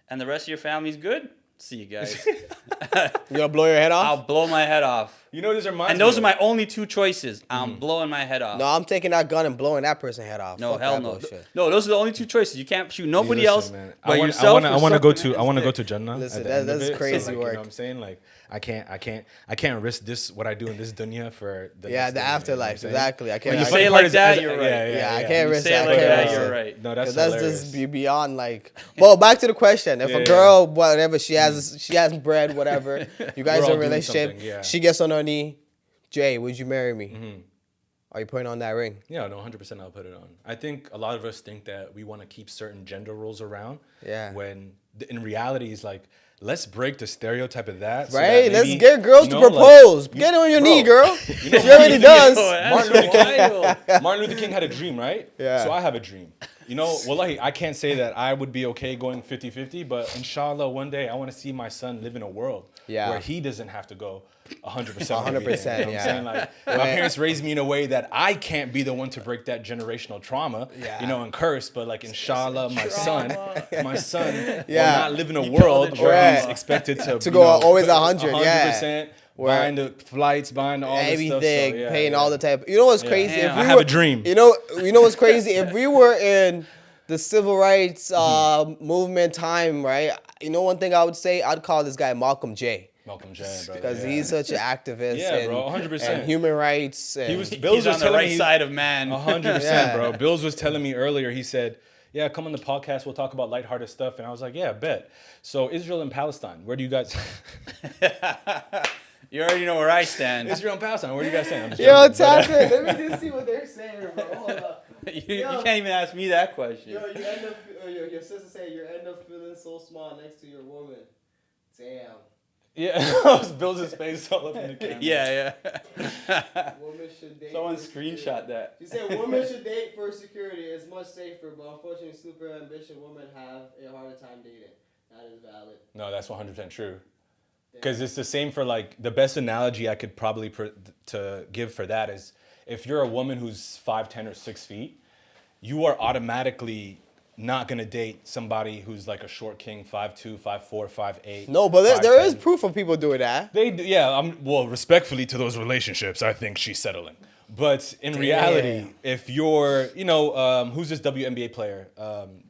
and the rest of your family's good, see you guys. You gonna blow your head off? I'll blow my head off. You know, these are mine. And those are my only two choices. I'm blowing my head off. No, I'm taking that gun and blowing that person's head off. No, Fuck hell that no. bullshit. No, those are the only two choices. You can't shoot nobody else Man. but I yourself. want to go to dick. Jannah. Listen, at the end of that's it. crazy so, work. You know what I'm saying? I can't risk this what I do in this dunya for the Yeah, next the dunya, afterlife. You know what I'm saying? Exactly. I can't. When you I say it can't- like that, you're right. Yeah, I can't When you risk say that. it I like can't that, risk you're it. right. No, that's That's hilarious. just beyond well, back to the question. If Yeah, a yeah. girl, whatever, she has bread, whatever, you guys We're are all in a doing relationship, something, yeah. she gets on her knee, Jay, would you marry me? Are you putting on that ring? Yeah, no, 100% I'll put it on. I think a lot of us think that we want to keep certain gender roles around. Yeah. When in reality, it's let's break the stereotype of that. so Right? that Let's maybe, get girls you to know, propose. Get on your knee, girl. You know, She already does. Martin Luther King. Martin Luther King had a dream, right? Yeah. So I have a dream. You know, wallahi, I can't say that I would be okay going 50-50, but inshallah, one day I want to see my son live in a world where he doesn't have to go 100%. 100%, You know what I'm yeah. saying? My parents raised me in a way that I can't be the one to break that generational trauma, and curse, but inshallah, my son will not live in a world where he's expected to go always 100, 100%. Buying the flights, buying all this stuff. Everything, So, paying all the type. You know what's crazy? Damn. If we I have were- a dream. You know what's crazy? If we were in the civil rights movement time, right? You know one thing I would say? I'd call this guy Malcolm J. Malcolm J, bro. Because he's such an activist Yeah, bro, 100%. and human rights. And Bills He's was on the telling right me, side of man. 100%, Yeah. bro. Bills was telling me earlier, he said, yeah, come on the podcast, we'll talk about lighthearted stuff. And I was like, yeah, bet. So Israel and Palestine, where do you guys... You already know where I stand. Israel and Palestine, where do you guys stand? I'm just Yo, joking, but, tap it. Let me just see what they're saying, bro. Hold up. You can't even ask me that question. Yo, you end up, your sister said you end up feeling so small next to your woman. Damn. Yeah, Bills' face all up in the camera. Yeah. Women should date. Someone for security. screenshot that. She said women should date for security. It's much safer, but unfortunately, super ambitious women have a harder time dating. That is valid. No, that's 100% true. Because it's the same for the best analogy I could probably to give for that is if you're a woman who's 5'10" or 6 feet, you are automatically not gonna date somebody who's like a short king, 5'2", 5'4", 5'8". No, but there is 5'10". proof of people doing that. Well, respectfully to those relationships, I think she's settling. But in reality, if you're, who's this WNBA player?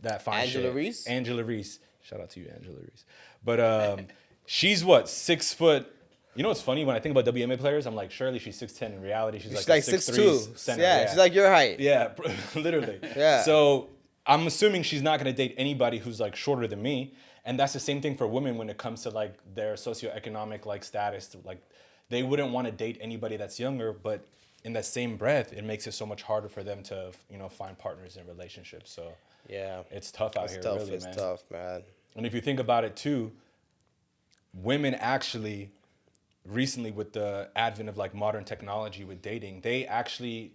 That fine Angela Reese? Angela Reese. Shout out to you, Angela Reese. But she's what, 6 foot? You know what's funny? When I think about WNBA players, I'm like, surely she's 6'10". In reality, she's like 6'2". center. Yeah, she's like your height. Yeah, literally. Yeah. So I'm assuming she's not going to date anybody who's like shorter than me. And that's the same thing for women when it comes to like their socioeconomic like status. Like they wouldn't want to date anybody that's younger, but in that same breath, it makes it so much harder for them to, find partners in relationships. So Yeah. it's tough out here, really, It's man. tough, man. And if you think about it too, women actually, recently with the advent of like modern technology with dating, they actually,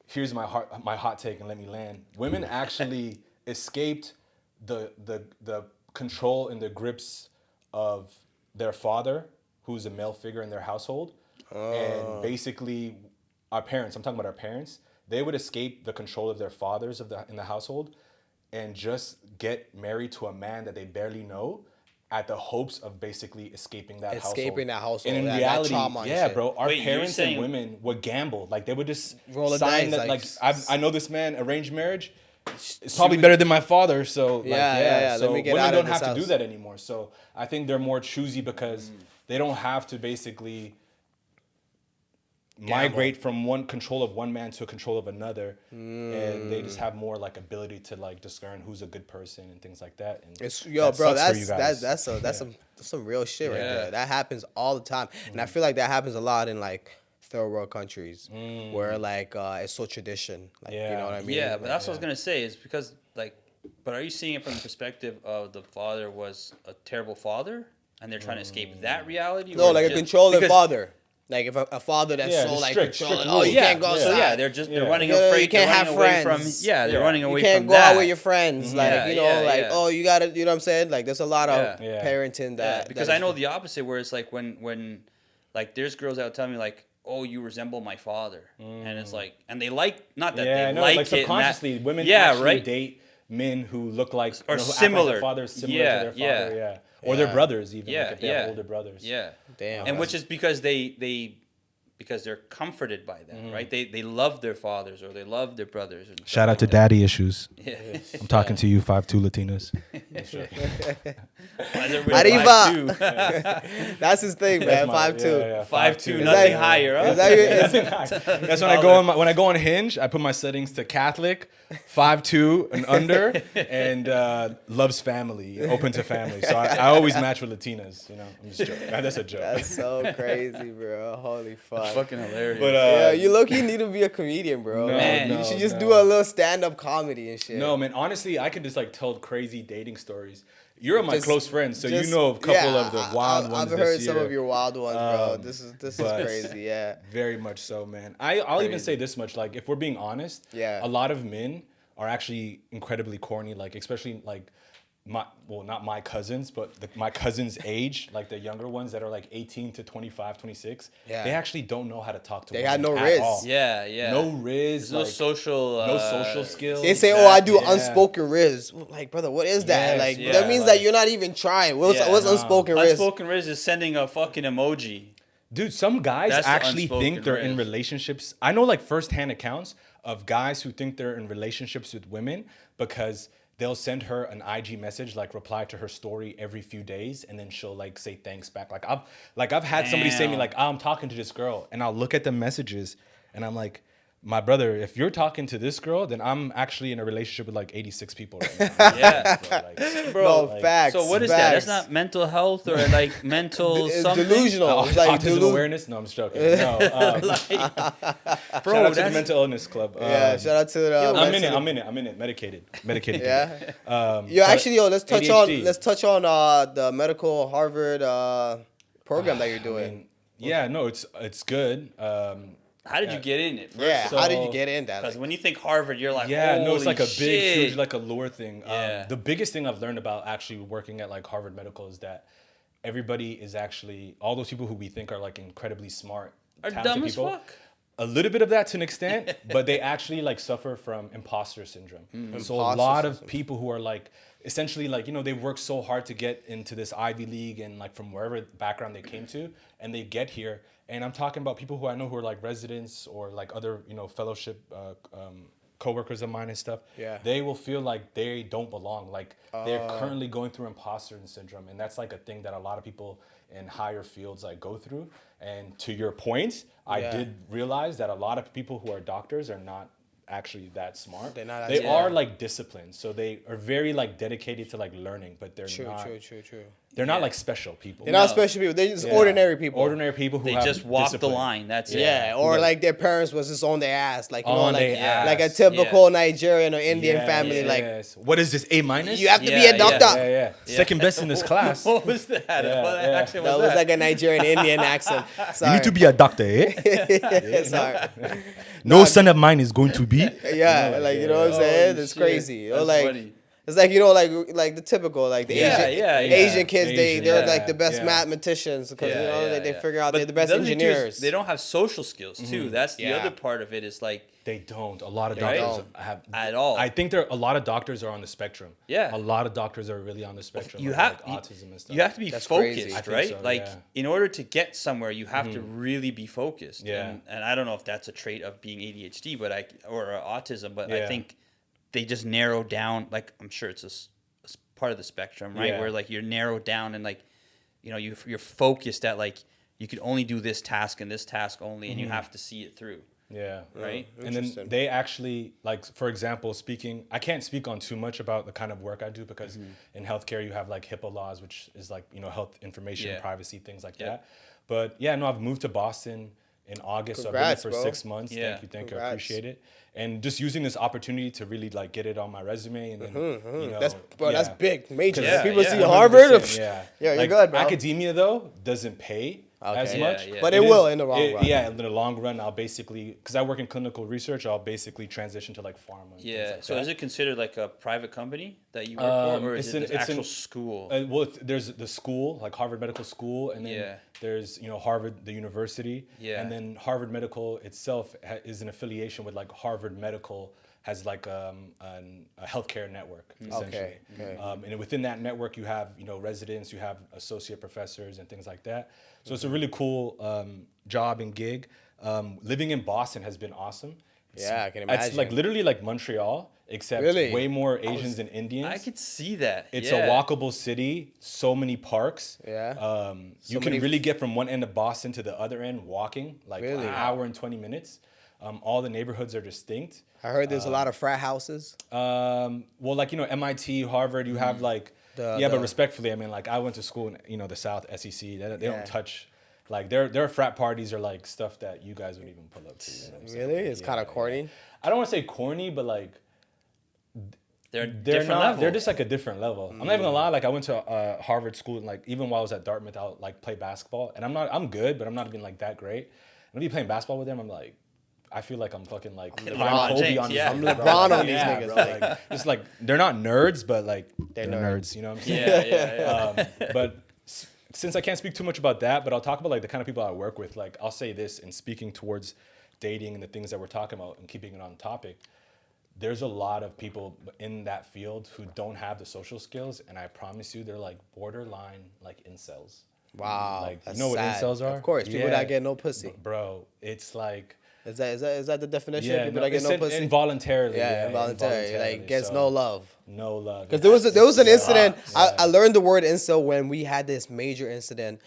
here's my hot take and let me land. Women actually escaped the control and the grips of their father, who's a male figure in their household. And basically our parents, I'm talking about our parents, they would escape the control of their fathers in the household and just get married to a man that they barely know, at the hopes of basically escaping that household. And in reality, bro, our parents and women would gamble. Like they would just roll a sign dice. that. I know this man, arranged marriage. It's probably better than my father. So So let me get women don't have house. to do that anymore. So I think they're more choosy because they don't have to basically migrate from one control of one man to a control of another, and they just have more like ability to like discern who's a good person and things like that. And that's some real shit right there. That happens all the time, and I feel like that happens a lot in like third world countries where like it's so tradition. Like, you know what I mean? Yeah, but that's what I was gonna say is because like, but are you seeing it from the perspective of the father was a terrible father and they're trying to escape that reality? No, like a controlling father. Like if a father that's so like strict controlling, you can't go outside. So yeah, they're running afraid. You can't have friends. They're running away from you can't go out with your friends. Like oh, you gotta, you know what I'm saying? Like there's a lot of parenting that. Because I know the opposite, where it's like when like there's girls that will tell me like, oh, you resemble my father, and it's like, and they like not that they like it. Subconsciously, women actually date men who look like or who similar. Act like their father, similar to their father, or their brothers even. Like if they have older brothers. Yeah. Damn. And which is because because they're comforted by them, right? They love their fathers or they love their brothers. And shout out to daddy issues. Yeah. I'm talking to you 5'2" Latinas. Arriba. That's his thing, man. 5'2". 5'2", nothing higher. Huh? That's when I go on Hinge. I put my settings to Catholic, 5'2" and under, and loves family, open to family. So I always match with Latinas. You know, I'm just joking. That's a joke. That's so crazy, bro. Holy fuck. Fucking hilarious. But you low-key need to be a comedian, bro. You should just do a little stand-up comedy and shit. No, man. Honestly, I could just like tell crazy dating stories. You're my close friend, so you know a couple of the wild ones. I've heard some of your wild ones, bro. This is crazy, yeah. Very much so, man. I'll even say this much, like if we're being honest, a lot of men are actually incredibly corny, like especially like not my cousins, but my cousins' age, like the younger ones that are like 18 to 25, 26, they actually don't know how to talk to women. They had no riz. Yeah. No riz. No social skills. They say, I do unspoken riz. Like, brother, what is that? That means that you're not even trying. What's unspoken riz? Unspoken riz is sending a fucking emoji. Dude, some guys actually think they're in relationships. I know like firsthand accounts of guys who think they're in relationships with women because they'll send her an IG message, like reply to her story every few days, and then she'll like say thanks back. I've had somebody say to me like, I'm talking to this girl, and I'll look at the messages, and I'm like, my brother, if you're talking to this girl, then I'm actually in a relationship with like 86 people right now. Yeah, bro. Facts. So what is that? That's not mental health or like mental something. Delusional. It's like autism awareness. No, I'm just joking. No, bro, shout out to the mental illness club. Shout out to the. I'm in it. Medicated. Yeah. Let's touch on the medical Harvard program that you're doing. It's good. How did you get in it? How did you get in that? Because when you think Harvard, you're like, it's like a shit. big, huge, like allure thing. The biggest thing I've learned about actually working at like Harvard Medical is that everybody is actually, all those people who we think are like incredibly smart, Are talented dumb people, as fuck. a little bit of that to an extent, but they actually like suffer from imposter syndrome. So a lot of people who are like essentially like, they work so hard to get into this Ivy League and like from wherever background they came to, and they get here. And I'm talking about people who I know who are like residents or like other, fellowship coworkers of mine and stuff. Yeah. They will feel like they don't belong. Like they're currently going through imposter syndrome. And that's like a thing that a lot of people in higher fields like go through. And to your point, I did realize that a lot of people who are doctors are not actually that smart. They're not they actually- are like disciplined. So they are very like dedicated to like learning, but they're True. They're not like special people. They're not special people. They're just ordinary people. Ordinary people who They have just walk discipline. the line. That's it. Yeah, or like their parents was just on their ass, like On their like a ass. typical Nigerian or Indian Yes, family. Like yes. What is this, A minus? you have to be Yeah, a doctor. Yeah. Second best in this class. What was that? Yeah, What yeah. accent That was was like a Nigerian Indian accent. Sorry. You need to be a doctor, eh? Sorry. No son of mine is going to be. Yeah, like you know what I'm saying? Holy It's shit. crazy. You know, That's like funny. it's like like the typical like the Asian kids. They're like the best mathematicians because they figure out But they're the best other thing too is engineers. they don't have social skills too. That's the Yeah. other part of it. Is like They don't. A lot of Right? doctors have At all. I think a lot of doctors are on the spectrum. Yeah. A lot of doctors are really on the spectrum. you of, have like, autism and stuff. you have to be That's focused, crazy. I think right? so, Like yeah. in order to get somewhere, you have to really be focused. Yeah. And I don't know if that's a trait of being ADHD, or autism, but I Yeah. think they just narrow down. Like I'm sure it's a part of the spectrum, right? Yeah. Where like you're narrowed down and like you're focused at like you could only do this task and this task only, and you have to see it through. Yeah. Right? And then they actually, like, for example, I can't speak on too much about the kind of work I do because in healthcare you have like HIPAA laws, which is like, health information, Yeah. privacy, things like Yep. that. But yeah, no, I've moved to Boston in August. Congrats, so I've been here for bro. 6 months. Yeah. Thank you. I Congrats. appreciate it. And just using this opportunity to really like get it on my resume and then, That's big, major. Yeah, People yeah. see Harvard. 100%, yeah. You're Like, good, bro. Academia though doesn't pay as Okay. much, Yeah, yeah. But it will in the long run. Yeah, in the long run, I'll basically, because I work in clinical research, I'll basically transition to like pharma. And Yeah. things like So that. is it considered like a private company that you work for, or is it an actual school? Well, there's the school, like Harvard Medical School, and then Yeah. there's Harvard, the university, Yeah. and then Harvard Medical itself is an affiliation with like Harvard Medical has like a healthcare network essentially. Okay. And within that network, you have residents, you have associate professors, and things like that. So it's a really cool job and gig. Living in Boston has been awesome. Yeah, I can It's imagine. like literally like Montreal, except Really? way more Asians and Indians. I could see that. It's yeah. a walkable city, so many parks. Yeah. You can many- really get from one end of Boston to the other end walking, like Really? an hour and 20 minutes. All the neighborhoods are distinct. I heard there's a lot of frat houses. Well, like, MIT, Harvard, you have like, but respectfully, I mean, like I went to school in, the South, SEC, they don't touch, like their frat parties are like stuff that you guys would even pull up to. You know what I'm saying? Really? It's kind of corny. I don't want to say corny, but like, They're they're different not. level. They're just like a different level. I'm not even gonna lie. Like I went to Harvard school, and like even while I was at Dartmouth, I'll like play basketball, and I'm good, but I'm not even like that great. And be playing basketball with them, I'm like, I feel like I'm fucking like LeBron Kobe James, on yeah. these I'm dudes, bro. LeBron on these Yeah, niggas, bro. like- Like, it's like they're not nerds, but like they're nerds. nerds. You know what I'm saying? yeah. But since I can't speak too much about that, but I'll talk about like the kind of people I work with. Like I'll say this in speaking towards dating and the things that we're talking about and keeping it on topic. There's a lot of people in that field who don't have the social skills, and I promise you, they're like borderline like incels. Wow. Like, that's you know what sad. incels are? Of course, people Yeah. that get no pussy. Bro, it's like Is that the definition? yeah, People that get no it's pussy. involuntarily. Yeah, involuntary. Like gets So, no love. No love. Because there was an incident. Yeah. I learned the word incel when we had this major incident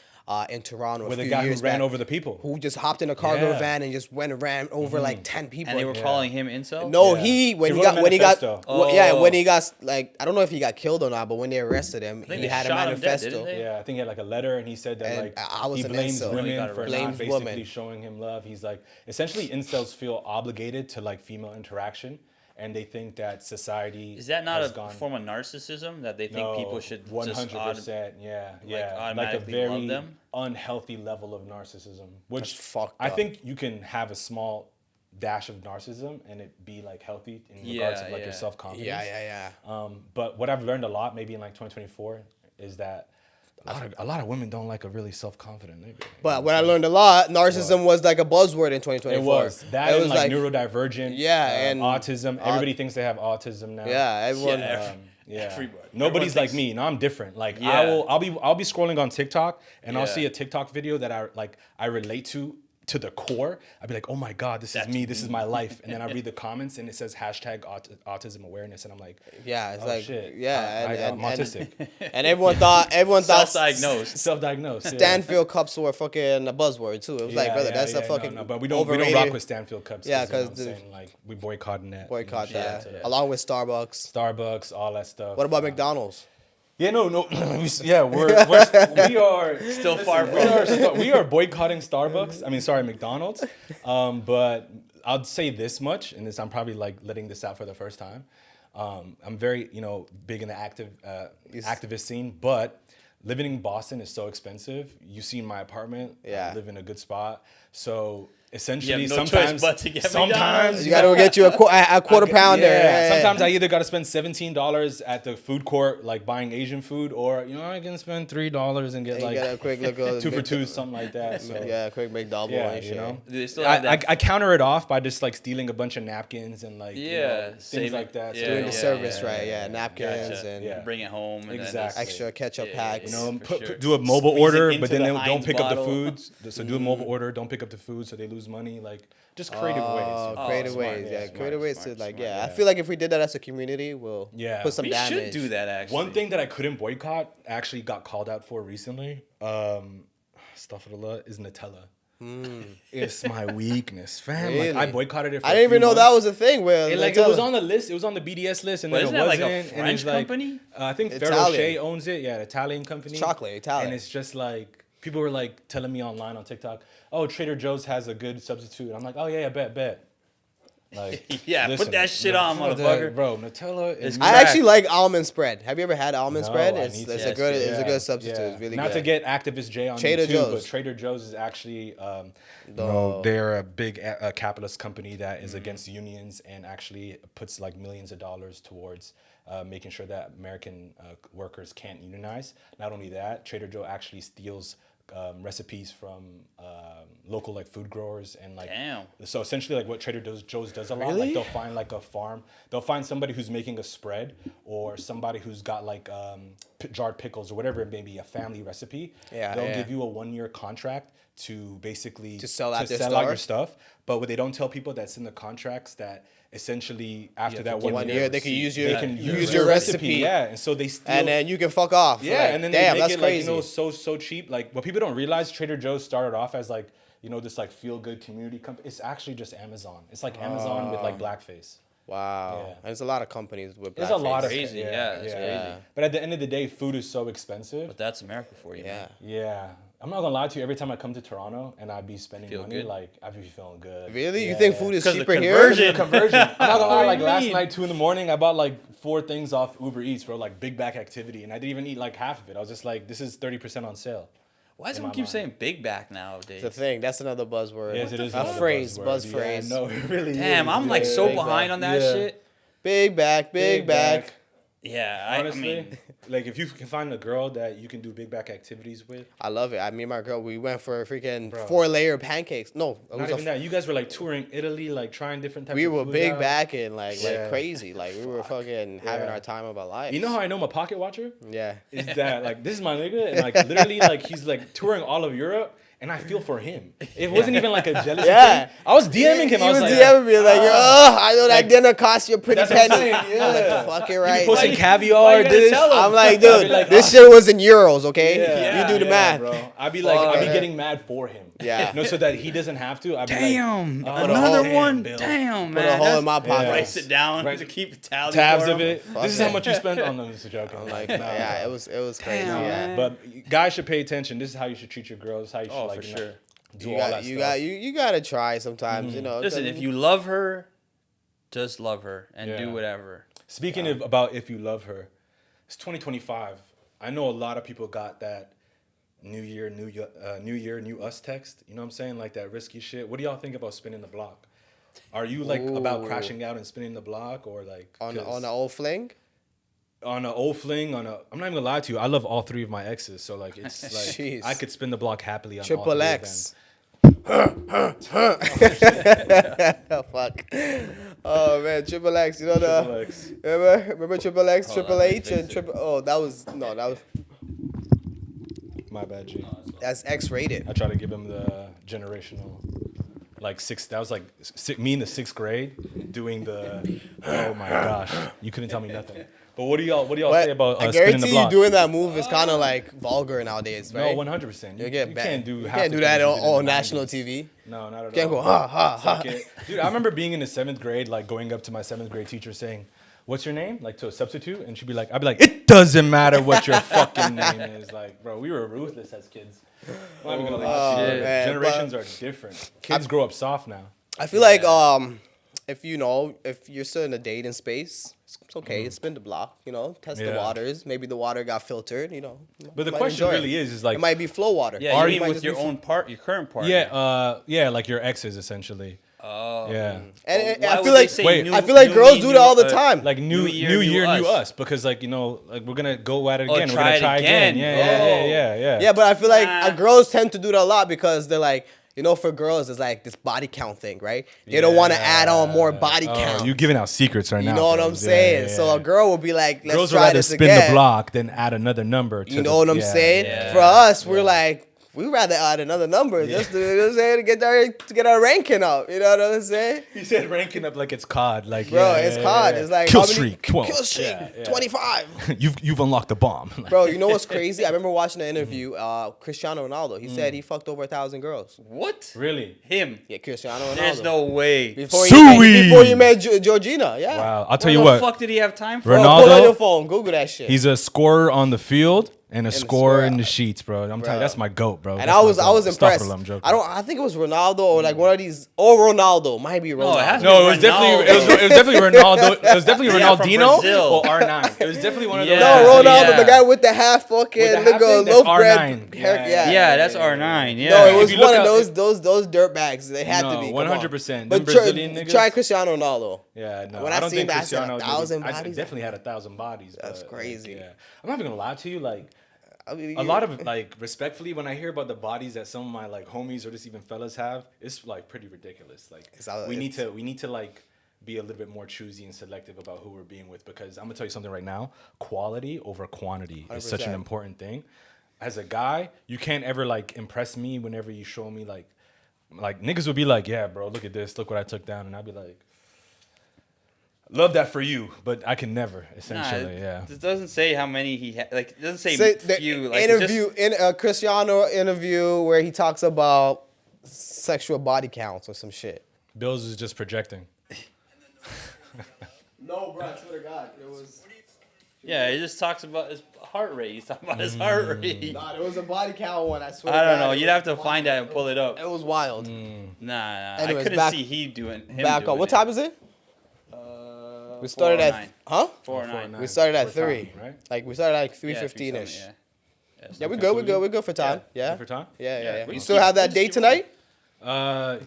in Toronto with a a few guy who years ran back, over the people. who just hopped in a cargo Yeah. van and just went and ran over like 10 people. And they were calling him incel? No, Yeah. he when He he wrote a got when he got manifesto. when he got like I don't know if he got killed or not, but when they arrested him, think he they had a shot him dead, manifesto. didn't they? Yeah, I think he had like a letter, and he said that And like I was he an blames incel. He women got for arrested. not Blames basically women. showing him love. He's like, essentially, incels feel obligated to like female interaction, and they think that society Is that not has a gone, form of narcissism that they think No, people should 100%. Yeah, yeah, like a automatically very love them? unhealthy level of narcissism, which That's fucked I up. think you can have a small dash of narcissism and it be like healthy in regards to like your self confidence. Yeah. But what I've learned a lot, maybe in like 2024, is that A lot of women don't like a really self-confident nigga. But when I learned a lot, narcissism was like a buzzword in 2024. It was. That it and like neurodivergent. Yeah, and autism. Everybody thinks they have autism now. Yeah, everyone. Everybody. Nobody's like thinks- me. No, I'm different. Like Yeah. I'll be scrolling on TikTok and I'll Yeah. see a TikTok video that I relate to the core. I'd be like, oh my God, this is me. This is my life. And then I read the comments and it says hashtag autism awareness. And I'm like, Yeah, it's oh, like shit. yeah, I'm autistic. and everyone thought Self-diagnosed. Self-diagnosed. yeah. Stanfield cups were fucking a buzzword too. It was like, brother, that's a fucking no, but we don't overrated. rock with Stanfield cups. Yeah, you know what 'cause I'm saying? Like we boycotting that. boycott Yeah, that, yeah. along with Starbucks. Starbucks, all that stuff. What about McDonald's? Yeah, no. Yeah, we are Still far from. we are boycotting Starbucks. I mean, sorry, McDonald's. But I'll say this much, and this I'm probably like letting this out for the first time. I'm very, big in the activist scene, but living in Boston is so expensive. You see my apartment. Yeah. I live in a good spot. So essentially, You have no choice sometimes, but to get sometimes McDonald's. You gotta go get you a quarter pounder. Yeah. Sometimes I either got to spend $17 at the food court, like buying Asian food, or I can spend $3 and get You like get a quick little 2 for 2, something like that. So Yeah, quick McDouble yeah, and shit. Do they still have that? I counter it off by just like stealing a bunch of napkins and like things saving- like that. yeah, So, Doing the yeah, service yeah, right, yeah. napkins Gotcha. and Yeah. Bring it home. And Exactly. Then extra ketchup packs. for sure. do a mobile Squeeze it order, into but then the don't Heinz pick up the bottle. foods. So do a mobile order, don't pick up the food, so they lose money. Like just creative ways. Creative smart, ways, yeah, yeah, smart, creative ways smart, to like, smart, yeah. I yeah. feel like if we did that as a community, we'll Yeah. put some We damage. should do that actually. One thing that I couldn't boycott, actually got called out for recently, astaghfirullah, is Nutella. It's my weakness, fam. Really? Like I boycotted it. For I didn't even know that was a thing. Where It was on the list. It was on the BDS list, and But then isn't it that wasn't. like a and French it's like, company? I think Ferrero Italian. Rocher owns it. Yeah, an Italian company. chocolate, Italian. And it's just like people were like telling me online on TikTok, "Oh, Trader Joe's has a good substitute." I'm like, "Oh yeah, bet." Like, Yeah, put that shit on, motherfucker. Bro, Nutella is. I actually like almond spread. Have you ever had almond No, spread? I It's, need it's to. a good Yes, it's a good substitute. It's really Not good. to get activist J on Trader you too, Joe's. but Trader Joe's is actually, No. they're a big capitalist company that is against unions and actually puts like millions of dollars towards making sure that American workers can't unionize. Not only that, Trader Joe actually steals recipes from local like food growers and like. Damn. So essentially, like what Trader Joe's does a lot, Really? like they'll find like a farm, they'll find somebody who's making a spread or somebody who's got like jarred pickles or whatever it may be, a family recipe. Yeah, they'll yeah. give you a 1-year contract to basically To sell out their out your stores? stuff. But what they don't tell people that's in the contracts that essentially after that give 1 them year, a they can use your they can use your recipe. Yeah, and so they steal. And then you can fuck off. Yeah, Like, and then damn, they make that's it crazy. like so cheap. Like what people don't realize, Trader Joe's started off as like this like feel good community company. It's actually just Amazon. It's like Amazon with like blackface. Wow. Yeah. And there's a lot of companies with There's a lot of Crazy, yeah, that's crazy. But at the end of the day, food is so expensive. But that's America for you. Yeah. Yeah. I'm not gonna lie to you. Every time I come to Toronto and I be spending Feel money, good? like I be feeling good. Really? You Yeah, think yeah. food is 'Cause the cheaper here? conversion. Conversion. I'm not gonna lie. What Like do you last mean? night, 2 a.m, I bought like 4 things off Uber Eats for like big back activity, and I didn't even eat like half of it. I was just like, this is 30% on sale. Why does In everyone my keep mind. saying big back nowadays? The thing. That's another buzzword. Yes, it is A another phrase, buzzword. buzz Yeah, phrase. no, it really Damn, is. I'm like Yeah. so big behind back. on that Yeah. shit. Big back, big back. Yeah, Honestly, I mean, like if you can find a girl that you can do big back activities with, I love it. Me and my girl, we went for freaking Bro. 4-layer pancakes. No, it not was even that. You guys were like touring Italy, like trying different types we of were food big out. backing like Yeah. crazy. Like we were fucking having Yeah. our time of our life. You know how I know my pocket watcher? Yeah. Is that like this is my nigga and like literally like he's like touring all of Europe and I feel for him. It wasn't even like a jealousy Yeah. thing. I was DMing him. He I was was like, DMing me like, I know that dinner cost you a pretty That's what I'm penny. saying, I'm like, yeah. fuck it you right. posting Like, caviar, you gotta this. tell him? I'm like, I'd dude, be like, this shit was in euros, okay? Yeah, You do the yeah, math. bro. I'd be like, I'd be Fuck. getting mad for him. Yeah. No, so that he doesn't have to. I'd be damn, like, another damn, one. Bill. Damn, Put man. a hole in That's- my pocket. Yeah. Writes it down Right. to keep tally Tabs for of him. it. Fuck This is it. how much you spent on them. It's a joke. I'm Like, yeah, it was crazy. Damn, Yeah. man. But guys should pay attention. This is how you should treat your girls. This is how you should Oh, like for you know, sure. do You all got that you stuff. got you gotta try sometimes, you know. Listen, if you love her, just love her and Yeah. do whatever. Speaking of about if you love her, it's 2025. I know a lot of people got that New Year, New Us text. You know what I'm saying? Like that risky shit. What do y'all think about spinning the block? Are you like about Ooh. crashing out and spinning the block or like on 'cause- the old fling. on an old fling, I'm not even gonna lie to you. I love all three of my exes, so like it's like Jeez. I could spin the block happily on all Triple three X. of Oh, fuck. Oh man, Triple X. You know them. Triple the X. remember Triple X, Hold on, Triple let me H, fix and it. Triple. Oh, that was My bad, G. that's X-rated. I try to give him the generational, like that was like me in the 6th grade doing the. Oh my gosh, you couldn't tell me nothing. But what do y'all But say about I spinning the guarantee you block? doing that move is kind of like vulgar nowadays, No, right? 100%. You get you bad. can't do. You half can't the do that things you did in on the national 90s. TV. No, not at all. Can't go ha ha ha. Suck it. Dude, I remember being in the 7th grade, like going up to my 7th grade teacher saying, "What's your name?" Like to a substitute, and she'd be like, "I'd be like, it doesn't matter what your fucking name is." Like, bro, we were ruthless as kids. I'm not even gonna lie to you. shit. Man, Generations are different. Kids grow up soft now. I feel like if you're still in the dating space, it's okay. Spin the block, test the Yeah. waters. Maybe the water got filtered, But the might question enjoy really is like, it might be flow water. Yeah, Or you it might mean with just your be own your current partner. yeah, like your exes essentially. Oh. Yeah. And Why I would feel they like say Wait, I feel like girls me, do that all the time. Like new year, new us, because like like we're gonna go at it Oh, again. We're try gonna it try again. Yeah. Yeah, but I feel like Nah. girls tend to do that a lot because they're like, for girls, it's like this body count thing, right? They don't want to add on more body count. You're giving out secrets right now. You know what I'm bros. saying? So a girl will be like, let's Girls would try rather this spin again. the block than add another number. To You know what I'm saying? yeah. For us, we're like, we'd rather add another number just to get our ranking up. You know what I'm saying? He said ranking up like it's COD, like Bro, it's COD. It's like kill how many- streak 12. Kill streak Yeah. 25. You've unlocked the bomb. Bro, you know what's crazy? I remember watching an interview. Cristiano Ronaldo. He said he fucked over 1,000 girls. What? Really? Him? Yeah, Cristiano Ronaldo. There's no way. Before Suey. you met Georgina, yeah. Wow, I'll tell What you the what. fuck did he have time for? Bro, Ronaldo- pull on your phone. Google that shit. He's a scorer on the field and a scorer scorer- in the sheets, bro. I'm telling you, that's my goat, bro. and That's I my was goat. impressed. Astaghfirullah, I'm joking. I think it was Ronaldo or like one of these. Or Ronaldo. Might be Ronaldo. No, it has to No, be it was definitely Ronaldo. it was definitely Ronaldo. It was definitely Yeah, from Ronaldinho Brazil. or R9. It was definitely one of those. Yeah. No, Ronaldo, yeah. the guy with the half fucking With the half thing, that's loaf bread R9. hair. Yeah. Yeah, that's R9. Yeah. No, it If was you look one of up- those dirt bags. They had to be. 100%. But Them Brazilian niggas. try Cristiano Ronaldo. Yeah, no. When I I don't seen think that, I said Cristiano. 1,000 I bodies. definitely had 1,000 bodies. That's but, crazy. Yeah, I'm not even gonna lie to you. Like I mean, a lot of like respectfully, when I hear about the bodies that some of my like homies or just even fellas have, it's like pretty ridiculous. Like we need to like be a little bit more choosy and selective about who we're being with, because I'm gonna tell you something right now. Quality over quantity is such an 100%. important thing. As a guy, you can't ever like impress me whenever you show me like niggas would be like, yeah, bro, look at this, look what I took down, and I'd be like, love that for you, but I can never, essentially, yeah. It doesn't say how many he had. Like, it doesn't say the few. Like, it just- interview in a Cristiano interview where he talks about sexual body counts or some shit. Bills is just projecting. No, bro, I swear to God, it was. yeah, he just talks about his heart rate. He's talking about his heart rate. Nah, it was a body count one. I swear. I to don't God, know. it You'd was have to wild. find that and pull it up. It was wild. Nah. Anyways, I couldn't back- see him doing Back doing up. What it. time is it? We started at 4:09. huh? 4:09. We started at For time, 3. right? Like we started at like Yeah, 3:15 ish. Yeah, Yeah, we good. We good for time. Yeah. For time? Yeah. Yeah, You we still keep- have that we date just keep tonight?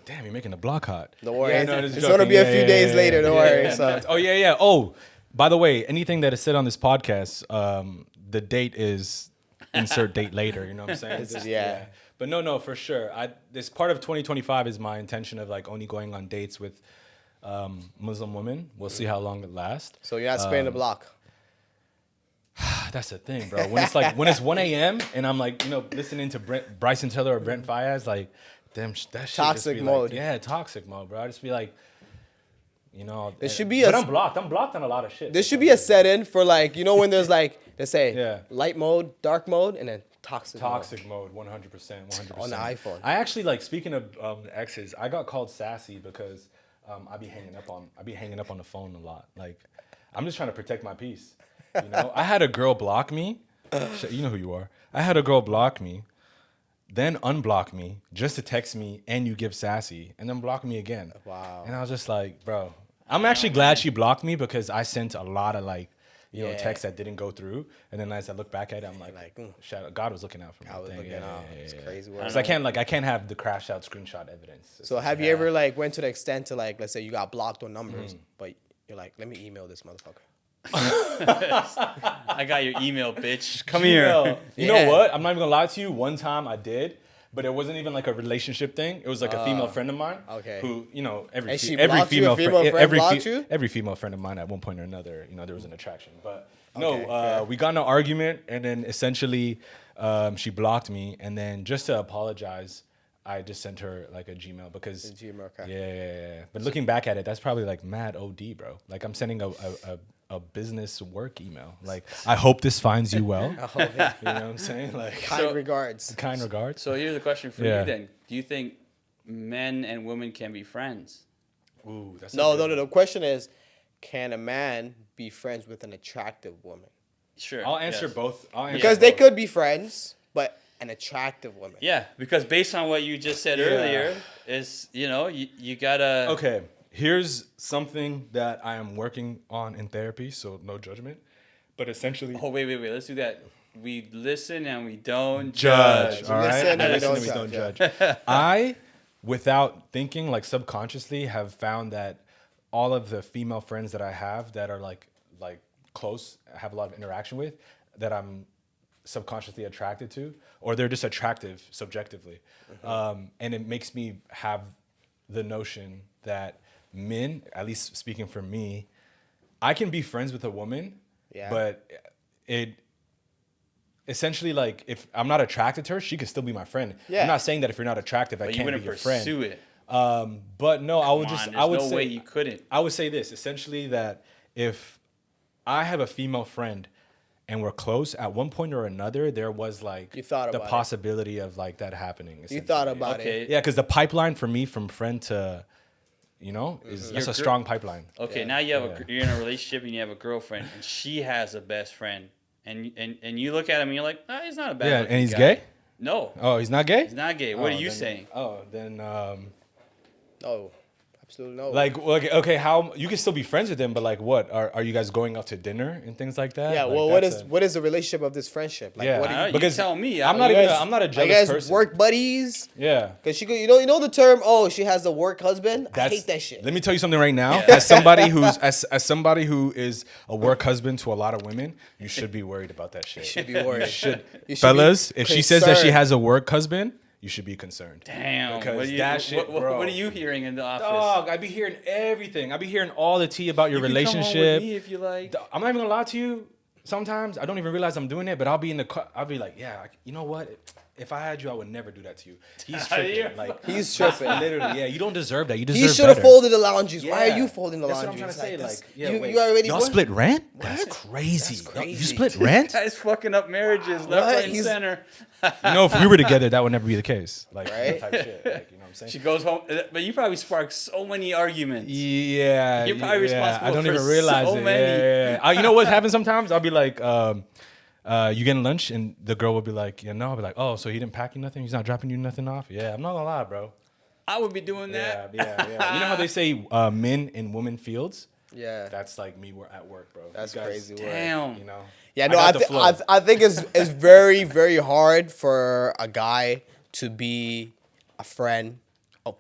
Damn, you're making the block hot. Don't worry. Yeah, no, it's just gonna be a joking. few Yeah, days yeah, later. yeah, Don't yeah, worry. yeah, So. no. Oh yeah. Oh, by the way, anything that is said on this podcast, the date is insert date later. You know what I'm saying? It's- yeah. But no, for sure. This part of 2025 is my intention of like only going on dates with Muslim women. We'll see how long it lasts. So you're not spinning the block. That's the thing, bro. When it's 1 a.m. and I'm like, listening to Bryson Tiller or Brent Fayez, like, damn, that shit just Toxic be mode. Like, yeah, toxic mode, bro. I just be like, There should be but a- I'm blocked. I'm blocked on a lot of shit. There should be a set-in for like, when there's like, they say Yeah. light mode, dark mode, and then toxic mode. Toxic mode, 100%. On the iPhone. I actually like, speaking of exes, I got called sassy because I be hanging up on the phone a lot. Like, I'm just trying to protect my peace. I had a girl block me. You know who you are. I had a girl block me, then unblock me just to text me and you give sassy, and then block me again. Wow. And I was just like, bro, I'm actually glad she blocked me because I sent a lot of like, Yeah. texts that didn't go through. And then as I look back at it, I'm like, shout out, God was looking out for me. I was Dang, looking out. It's crazy work. Because I can't have the crash out screenshot evidence. So have you ever like went to the extent to like, let's say you got blocked on numbers, but you're like, let me email this motherfucker. I got your email, bitch. Come here. You know what? I'm not even gonna lie to you. One time I did, but it wasn't even like a relationship thing. It was like a female friend of mine. Okay. Who, you know, every And she every blocked you? female A female friend blocked you? every female friend of mine at one point or another, you know, there was an attraction. But Okay, fair. we got in an argument, and then essentially she blocked me, and then just to apologize, I just sent her like a Gmail because A Gmail, okay. yeah. But looking back at it, that's probably like mad OD, bro. Like I'm sending a business work email. Like I hope this finds you well. You know what I'm saying? Like Kind regards. kind regards. So here's a question for Yeah. you then. Do you think men and women can be friends? Ooh, that's No. The question is, can a man be friends with an attractive woman? Sure. I'll answer yes. both. Because they could be friends, but an attractive woman. Yeah, because based on what you just said earlier, is you gotta. Okay, here's something that I am working on in therapy, so no judgment. But essentially, Oh wait. Let's do that. We listen and we don't judge. judge. All right, Listen and I we listen don't and we don't judge, judge. I, without thinking, like subconsciously, have found that all of the female friends that I have that are like close, have a lot of interaction with, that I'm subconsciously attracted to, or they're just attractive subjectively. And it makes me have the notion that men, at least speaking for me, I can be friends with a woman, but it essentially, like, if I'm not attracted to her, she can still be my friend. Yeah. I'm not saying that if you're not attractive, I But you can't wouldn't be your friend. pursue it. But no, I would Come just, on, I would there's no say, way you couldn't. I would say this essentially, that if I have a female friend and we're close, at one point or another, there was like You thought the about it. possibility of like that happening. You thought essentially. about Okay. it. Yeah, because the pipeline for me from friend to, you know, is that's Your a strong pipeline. Okay, now you have you're in a relationship and you have a girlfriend and she has a best friend and you look at him and you're like, he's not a bad. Yeah, looking and he's guy." gay? No, Oh, he's not gay? he's not gay. What are you then- saying? Oh, then No, absolutely no. like okay, how you can still be friends with him, but like what? Are you guys going out to dinner and things like that? yeah. Like, Well, that's what is the relationship of this friendship? Like, Yeah. what do you, You because tell me. I'm not you even guys- I'm not a are you jealous guys person. work buddies? Yeah. Cause she could, you know the term. Oh, she has a work husband. I hate that shit. Let me tell you something right now. As somebody who is a work husband to a lot of women, you should be worried about that shit. You should be worried. You should Fellas, be if she says that she concerned. has a work husband, you should be concerned. Damn. Because What are you, that shit, bro. what are you hearing in the office? Dog, I be hearing everything. I be hearing all the tea about your You can come home relationship. with me if you like. I'm not even gonna lie to you. Sometimes I don't even realize I'm doing it, but I'll be in the car. I'll be like, yeah, you know what? If I had you, I would never do that to you. He's tripping. Like He's tripping. literally, yeah. You don't deserve that. You deserve He should have better. folded the laundries. Why Yeah. are you folding the That's what I'm laundries? trying to say, that's- like, yeah, you, wait. you already Y'all what? split rent? That's crazy. That's crazy. You split rent? Guy's fucking up marriages left, What? right, and He's- center. You know, if we were together, that would never be the case. Like, Right? that type shit. Like, you know what I'm saying? She goes home, but you probably spark so many arguments. Yeah, You're probably responsible I don't for even realize so it. many. Yeah. You know what happens sometimes? I'll be like, you getting lunch, and the girl will be like, yeah, no. I'll be like, oh, so he didn't pack you nothing? He's not dropping you nothing off? Yeah, I'm not gonna lie, bro. I would be doing that. Yeah. You know how they say men in women fields? Yeah. That's like me. We're at work, bro. That's You guys, crazy work. Damn. You know. Yeah, no, got the flow. I think it's very, very hard for a guy to be a friend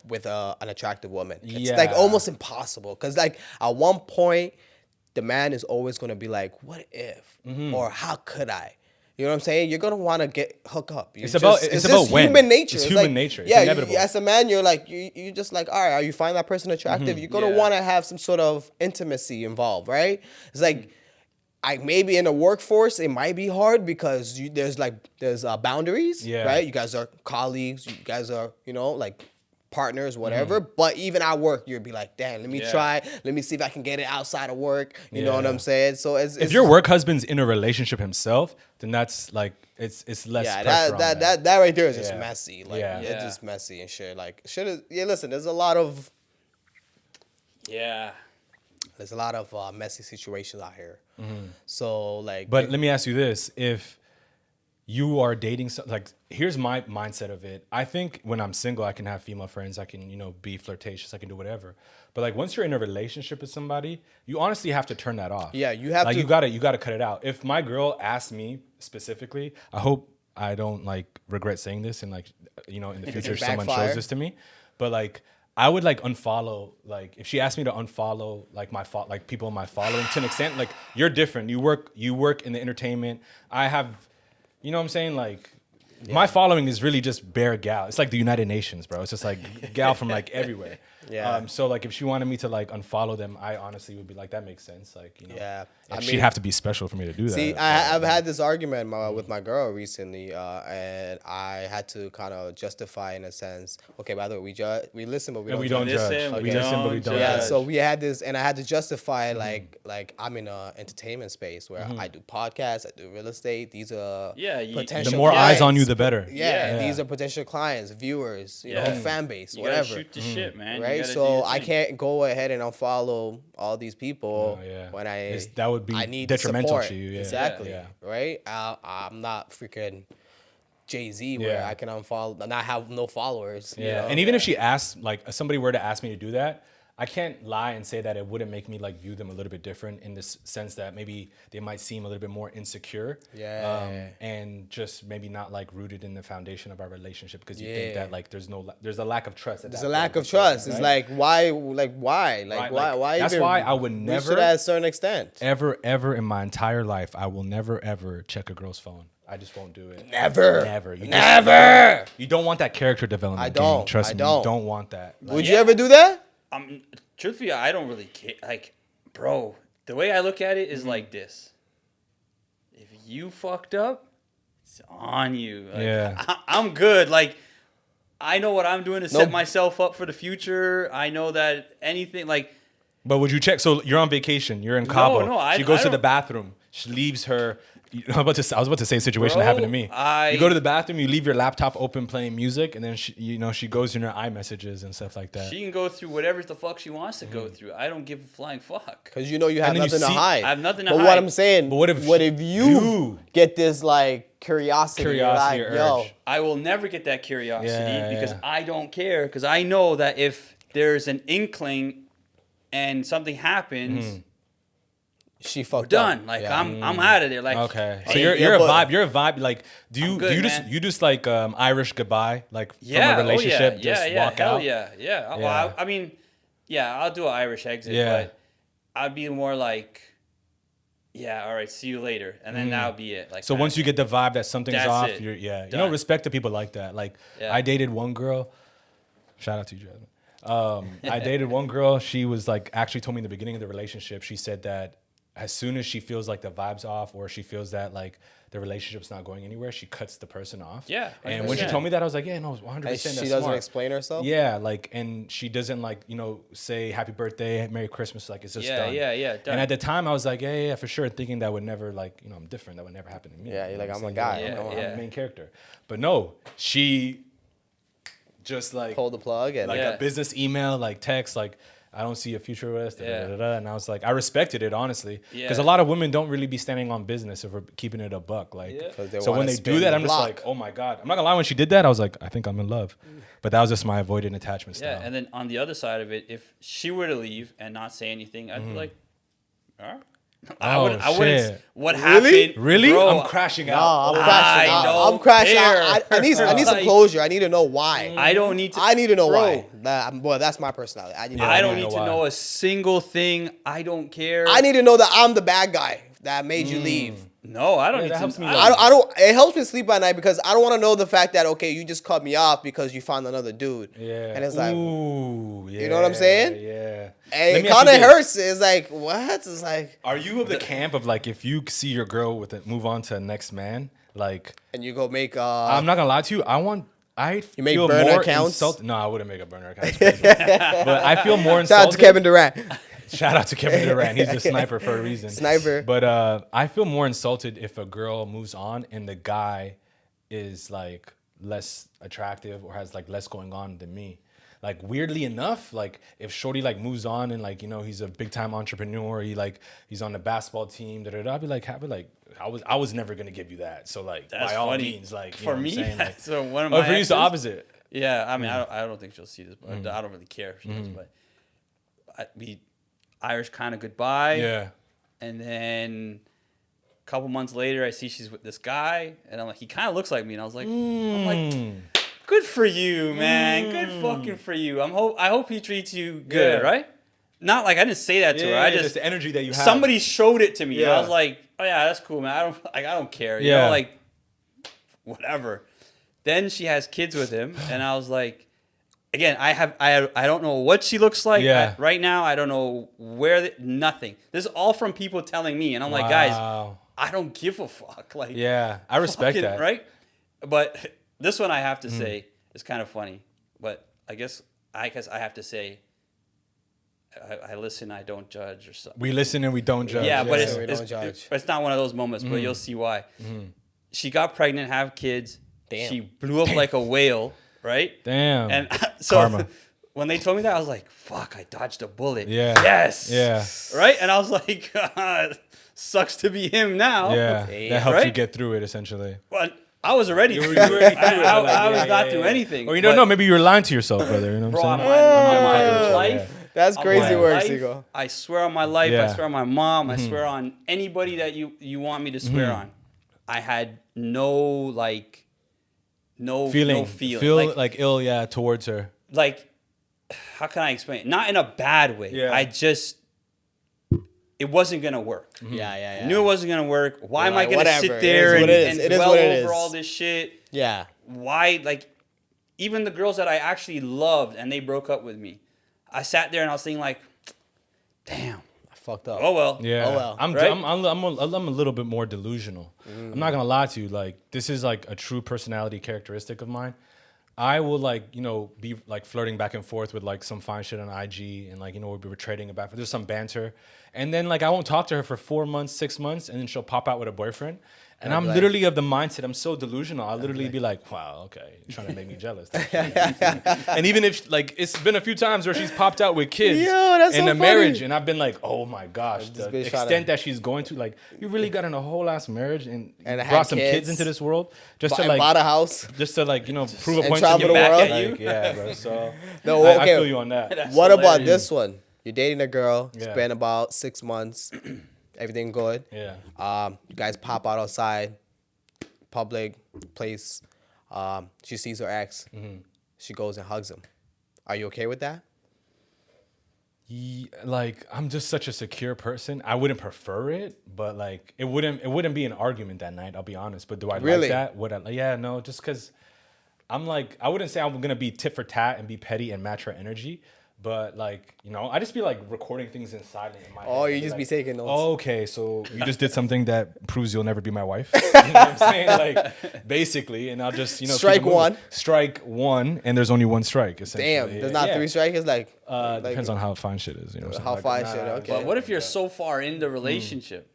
with an attractive woman. It's like Yeah. almost impossible. Because like at one point, the man is always going to be like, what if? Mm-hmm. Or how could I? You know what I'm saying? You're going to want to hook up. It's about just when. human nature. It's It's human like- nature. It's Yeah, inevitable. as a man, you're like, you just like, all right, are you find that person attractive? You're going to Yeah. want to have some sort of intimacy involved, right? It's like, maybe in the workforce it might be hard because there's boundaries, Yeah. right? You guys are colleagues, you guys are like partners, whatever. But even at work, you'd be like, damn, let me try, let me see if I can get it outside of work. You know what I'm saying? So If your work husband's in a relationship himself, then that's like it's less. yeah, pressure on that right there is just Yeah. messy. Like Yeah. it's Yeah. just messy and shit. Like listen, there's a lot of Yeah. messy situations out here. So like, But let me ask you this: if you are dating, here's my mindset of it. I think when I'm single, I can have female friends. I can, be flirtatious. I can do whatever. But like once you're in a relationship with somebody, you honestly have to turn that off. Yeah, you have like, to- you gotta cut it out. If my girl asked me specifically, I hope I don't regret saying this, and in the future someone backfire. shows this to me. But I would like unfollow, like if she asked me to unfollow like like people in my following to an extent, like you're different. You work in the entertainment. I have, you know what I'm saying? Like my following is really just bare gal. It's like the United Nations, bro. It's just like gal from like everywhere. Yeah. So like if she wanted me to like unfollow them, I honestly would be like, that makes sense. Like, you know. Yeah. Like, she'd have to be special for me to do that. See, I've had this argument with my girl recently, and I had to kind of justify in a sense. Okay, by the way, we listen, but we don't judge. Listen, We listen, but we don't Yeah, judge. so we had this, and I had to justify like I'm in a entertainment space where I do podcasts, I do real estate. These are potential the more clients. eyes on you, the better. Yeah, these are potential clients, viewers, you know, fan base, You gotta whatever. shoot the shit, man. You Right, gotta do so your I thing. can't go ahead and unfollow all these people when that would be I need detrimental support. to you. Yeah. Exactly. Yeah. Right. I'm not freaking Jay-Z where I can unfollow and not have no followers. Yeah, You know? and even if she asked, like, if somebody were to ask me to do that, I can't lie and say that it wouldn't make me like view them a little bit different in this sense that maybe they might seem a little bit more insecure. And just maybe not like rooted in the foundation of our relationship because you think that like there's a lack of trust. There's a lack of trust. It's like why? Why? That's even why I would reach never, to that at a certain extent. ever in my entire life, I will never ever check a girl's phone. I just won't do it. Never. You don't want that character development. I don't. Trust I me. don't. You don't want that. Like, Would you ever do that? Truthfully, I don't really care. Like, bro, the way I look at it is like this: if you fucked up, it's on you. Like, I'm good. Like, I know what I'm doing to set myself up for the future. I know that anything like. But would you check? So you're on vacation. You're in Cabo. She goes to the bathroom. She leaves her. I was about to say a situation that happened to me. You go to the bathroom. You leave your laptop open playing music, and then she goes in her iMessages and stuff like that. She can go through whatever the fuck she wants to go through. I don't give a flying fuck. Because you know you have nothing to hide. I have nothing to hide. But what I'm saying, But what if you get this like curiosity like, or yo, urge? I will never get that curiosity because yeah. I don't care. Because I know that if there's an inkling and something happens, she fucked done. up. Like I'm out of there. Like Okay, so hey, you're a vibe. You're a vibe. Like, do you good, you just like Irish goodbye, like from a relationship, walk hell out? Yeah. Well, I mean, I'll do an Irish exit, but I'd be more like, all right, see you later, and then that'll be it. Like, So once you get the vibe that something's That's off, it. you Done. know, respect to people like that. Like, I dated one girl. Shout out to you, Jasmine. I dated one girl. She was like, actually told me in the beginning of the relationship, she said that as soon as she feels like the vibe's off or she feels that like the relationship's not going anywhere, she cuts the person off. Yeah, And when she 100%. told me that, I was like, yeah, no, 100%. And That's she doesn't smart. explain herself. Yeah, like, and she doesn't like, say happy birthday, Merry Christmas, like it's just done. done. And at the time, I was like, yeah, for sure, thinking that would never, like, I'm different. That would never happen to me. Yeah, you're like, what I'm a saying? guy. I'm the main character. But no, she just like Pull the plug and like a business email, like text, like, I don't see a future with us. And I was like, I respected it, honestly. Because a lot of women don't really be standing on business if we're keeping it a buck. Like, so when they do that, I'm just like, oh my God. I'm not gonna lie, when she did that, I was like, I think I'm in love. But that was just my avoidant attachment style. Yeah, and then on the other side of it, if she were to leave and not say anything, I'd be like, all right. I wouldn't. What happened? Really? Bro, I'm crashing No, out. I'm crashing out. don't I'm crashing care. out. I need some closure. I need to know why. I don't need to. I need to know Bro, why. Well, that's my personality. I don't need to know a single thing. I don't care. I need to know that I'm the bad guy that made you leave. No, I don't need that to. helps me I don't. It helps me sleep at night because I don't want to know the fact that okay, you just cut me off because you found another dude. Yeah. And it's like, ooh, yeah, you know what I'm saying? Yeah. and Let it me ask kind you of this. hurts. It's like what? It's like, Are you of the camp of like if you see your girl with it, move on to the next man? Like, and you go make. I'm not gonna lie to you. I You make feel burner more accounts? insulted. No, I wouldn't make a burner account. That's crazy. But I feel more insulted. Shout out to Kevin Durant. Shout out to Kevin Durant. He's a sniper for a reason. Sniper. But I feel more insulted if a girl moves on and the guy is like less attractive or has like less going on than me. Like weirdly enough, like if Shorty like moves on and like he's a big time entrepreneur, he's on the basketball team, I'd be like, I was never gonna give you that. So like That's by all funny. means, like For me, what I'm saying? Like, so one of my oh, for you, it's the exes- opposite. Yeah, I mean, I don't think she'll see this, but I don't really care if she does. But we Irish kind of goodbye. Yeah. And then a couple months later, I see she's with this guy, and I'm like, he kind of looks like me, and I was like, Good for you, man. Good fucking for you. I hope he treats you good, right? Not like I didn't say that to her. I just the energy that you have. Somebody showed it to me. And I Yeah. was like, oh yeah, that's cool, man. I don't care. You Yeah. know, like whatever. Then she has kids with him, and I was like, again, I don't know what she looks like right now. I don't know nothing. This is all from people telling me, and I'm like, guys, I don't give a fuck. Like, I respect that, right? But this one I have to say is kind of funny. But I guess I have to say, I listen, I don't judge, or something. We listen and we don't judge. Yeah, but we don't judge. it's not one of those moments. But you'll see why. She got pregnant, have kids. Damn. She blew up like a whale, right? Damn. And so Karma. when they told me that, I was like, fuck, I dodged a bullet. Yeah. Yes. Yeah. Right? And I was like, sucks to be him now. Yeah. Damn. That helps you Right? get through it, essentially. Well, I was already You through were already it. through it, I like, was not through yeah. anything. Or you don't but, know, maybe you were lying to yourself, brother. You know Bro, what on I'm saying? my life. That's on crazy my work, life, Seagull. I swear on my life. Yeah. I swear on my mom. I swear on anybody that you want me to swear on. I had no feeling. Feel like ill, towards her. Like, how can I explain it? Not in a bad way. Yeah. It wasn't gonna work. Yeah. I knew it wasn't gonna work. Why am I gonna whatever. sit It there is what and, it is. and It is dwell what it over is. all this shit? Yeah. Why, like, even the girls that I actually loved and they broke up with me, I sat there and I was thinking like, damn. I fucked up. Oh well. Yeah. Oh, well. I'm Right? I'm a little bit more delusional. I'm not gonna lie to you. Like, this is like a true personality characteristic of mine. I will be like flirting back and forth with like some fine shit on IG, and like we'll be trading about. There's some banter, and then like I won't talk to her for 4 months, 6 months, and then she'll pop out with a boyfriend. And I'm literally of the mindset, I'm so delusional. I'll literally be like, wow, okay, you're trying to make me jealous. And even if, like, it's been a few times where she's popped out with kids that's in so a marriage, funny. and I've been like, oh my gosh, the bitch extent that she's going to, like, you really got in a whole ass marriage and had brought some kids. kids into this world just to, And like, bought a house. just to, like, prove a And point to travel me. the back world. at you? Like, yeah, bro. So No, I okay. feel you on that. That's What about hilarious. this one? You're dating a girl. It's Yeah. been about 6 months. Everything good. Yeah. You guys pop out outside, public place. She sees her ex. She goes and hugs him. Are you okay with that? Like, I'm just such a secure person. I wouldn't prefer it, but like it wouldn't be an argument that night, I'll be honest. But do I Really? like that? Yeah, no, just because I'm like, I wouldn't say I'm gonna be tit for tat and be petty and match her energy. But like, I just be like recording things in silent in my head. Oh, you And just be like, taking notes. Oh, okay, so you just did something that proves you'll never be my wife. You know what I'm saying? Like, basically, and I'll just, keep Strike it moving. one. Strike one, and there's only one strike, essentially. Damn, there's not 3 strikers. Like, Depends on how fine shit is. You know what I'm saying? how Like, fine nah, shit. Okay. But what if you're so far in the relationship?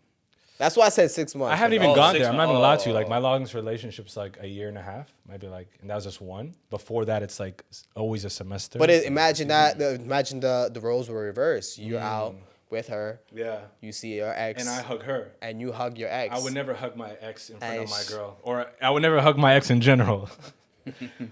That's why I said 6 months. I haven't even Oh, gone 6 there. I'm not gonna lie to you. Like, oh. my longest relationship's like a year and a half, maybe like, and that was just one. Before that, it's like always a semester. But imagine that. Imagine the roles were reversed. You're out with her. Yeah. You see your ex. And I hug her. And you hug your ex. I would never hug my ex in front of my Nice. girl, or I would never hug my ex in general.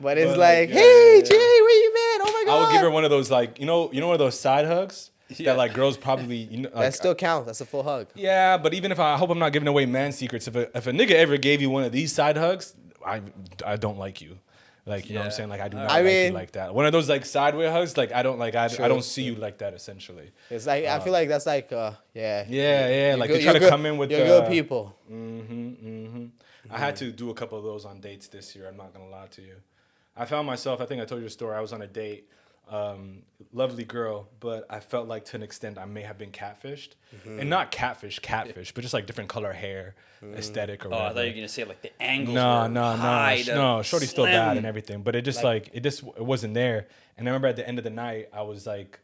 But it's But, like, like, hey, yeah. Jay, where you been? Oh my god. I would give her one of those, like, one of those side hugs Yeah. that like girls probably like, That still counts. That's a full hug. Yeah, but even if I hope I'm not giving away man secrets, if a nigga ever gave you one of these side hugs, I don't like you. Like, you know what I'm Yeah. saying? Like, I do not I like mean- you like that. One of those like sideways hugs, like I don't True. see you like that essentially. It's like I feel like that's like yeah. Yeah, like good- they try to good- come in with you're the good people. I had to do a couple of those on dates this year. I'm not gonna lie to you. I found myself. I think I told you a story. I was on a date, lovely girl, but I felt like to an extent I may have been catfished, and not catfish, but just like different color hair, aesthetic or Oh, whatever. I thought you were gonna say like the angles. No, were high to no. Shorty's still slim. bad and everything, but it just it wasn't there. And I remember at the end of the night, I was like,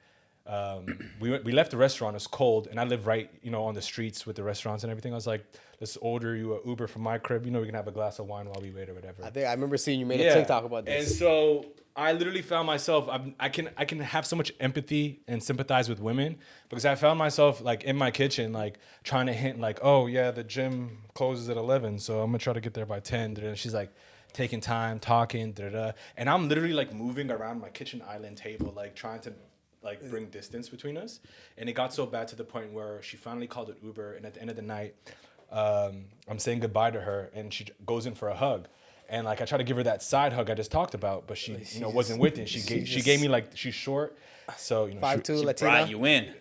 we left the restaurant. It's cold, and I live right, on the streets with the restaurants and everything. I was like, let's order you an Uber from my crib. We can have a glass of wine while we wait or whatever. I think I remember seeing you made a TikTok about this. And so I literally found myself, I can have so much empathy and sympathize with women because I found myself like in my kitchen, like trying to hint like, oh yeah, the gym closes at 11. So I'm gonna try to get there by 10. And she's like taking time, talking, and I'm literally like moving around my kitchen island table, like trying to like bring distance between us. And it got so bad to the point where she finally called an Uber. And at the end of the night, I'm saying goodbye to her and she goes in for a hug. And like I tried to give her that side hug I just talked about, but she wasn't with it. She gave me like, she's short, so 5'2" Latina. Brought you in.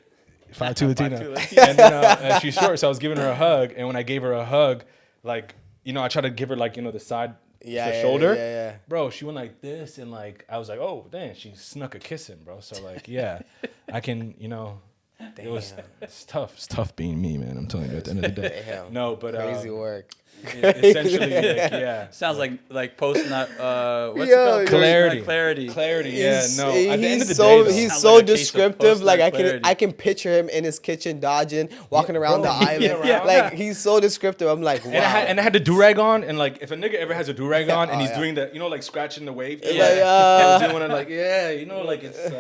5'2" Latina, and then she's short, so I was giving her a hug, and when I gave her a hug, like I tried to give her like the side, the shoulder, yeah. Bro, she went like this, and like I was like, oh damn, she snuck a kiss in, bro. So like I can it's tough being me, man. I'm telling you at the end of the day. Damn. No, but Crazy work. essentially, like, Sounds like posting that. What's Yo, it called? clarity. Yeah, no. At the end of the day, so though, he's Sounds so like a case of descriptive. Like post-nut I can picture him in his kitchen dodging, walking around the island. yeah. Like he's so descriptive. I'm like, wow. and I had the do-rag on, and like if a nigga ever has a do-rag on and he's doing the like scratching the wave, Like, I was doing it like like it's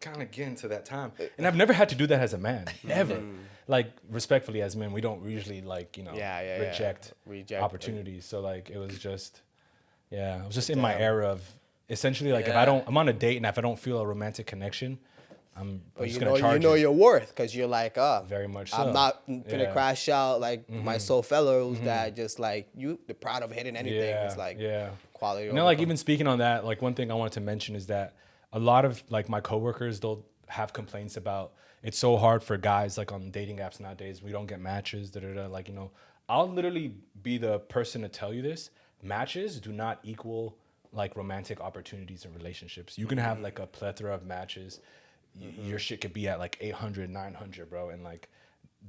kind of getting to that time, and I've never had to do that as a man, ever. Like respectfully as men, we don't usually like reject opportunities. So like it was just it was just in my era of essentially like if I'm on a date and if I don't feel a romantic connection, I'm just gonna charge you know your worth because you're like, very much so. I'm not gonna crash out like my soul fellows that just like the pride of hitting anything. It's like quality. Like even speaking on that, like one thing I wanted to mention is that a lot of like my coworkers, they'll have complaints about it's so hard for guys like on dating apps nowadays. We don't get matches. Like I'll literally be the person to tell you this. Matches do not equal like romantic opportunities in relationships. You can have like a plethora of matches. Your shit could be at like 800, 900, bro. And like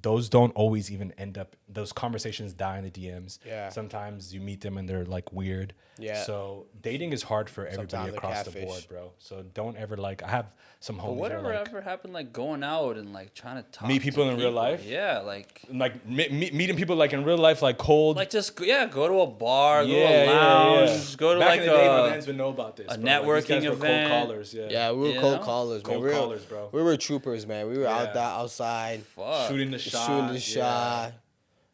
those don't always even end up, those conversations die in the DMs. Yeah. Sometimes you meet them and they're like weird. Yeah. So dating is hard for everybody Sometimes across the catfish. board, bro. So don't ever like, I have some homies But whatever that are like, ever happened, like going out and like trying to talk meet people to in real life? Yeah, like meeting people like in real life, like cold. like just go to a bar, go to Yeah, a lounge, go to Back like in the day, my mans would know about this. a bro. Like, these networking guys were event. Cold callers, Yeah, we were cold callers, man. Cold callers, bro. We were troopers, man. We were Yeah. outside fuck. Shooting the shot.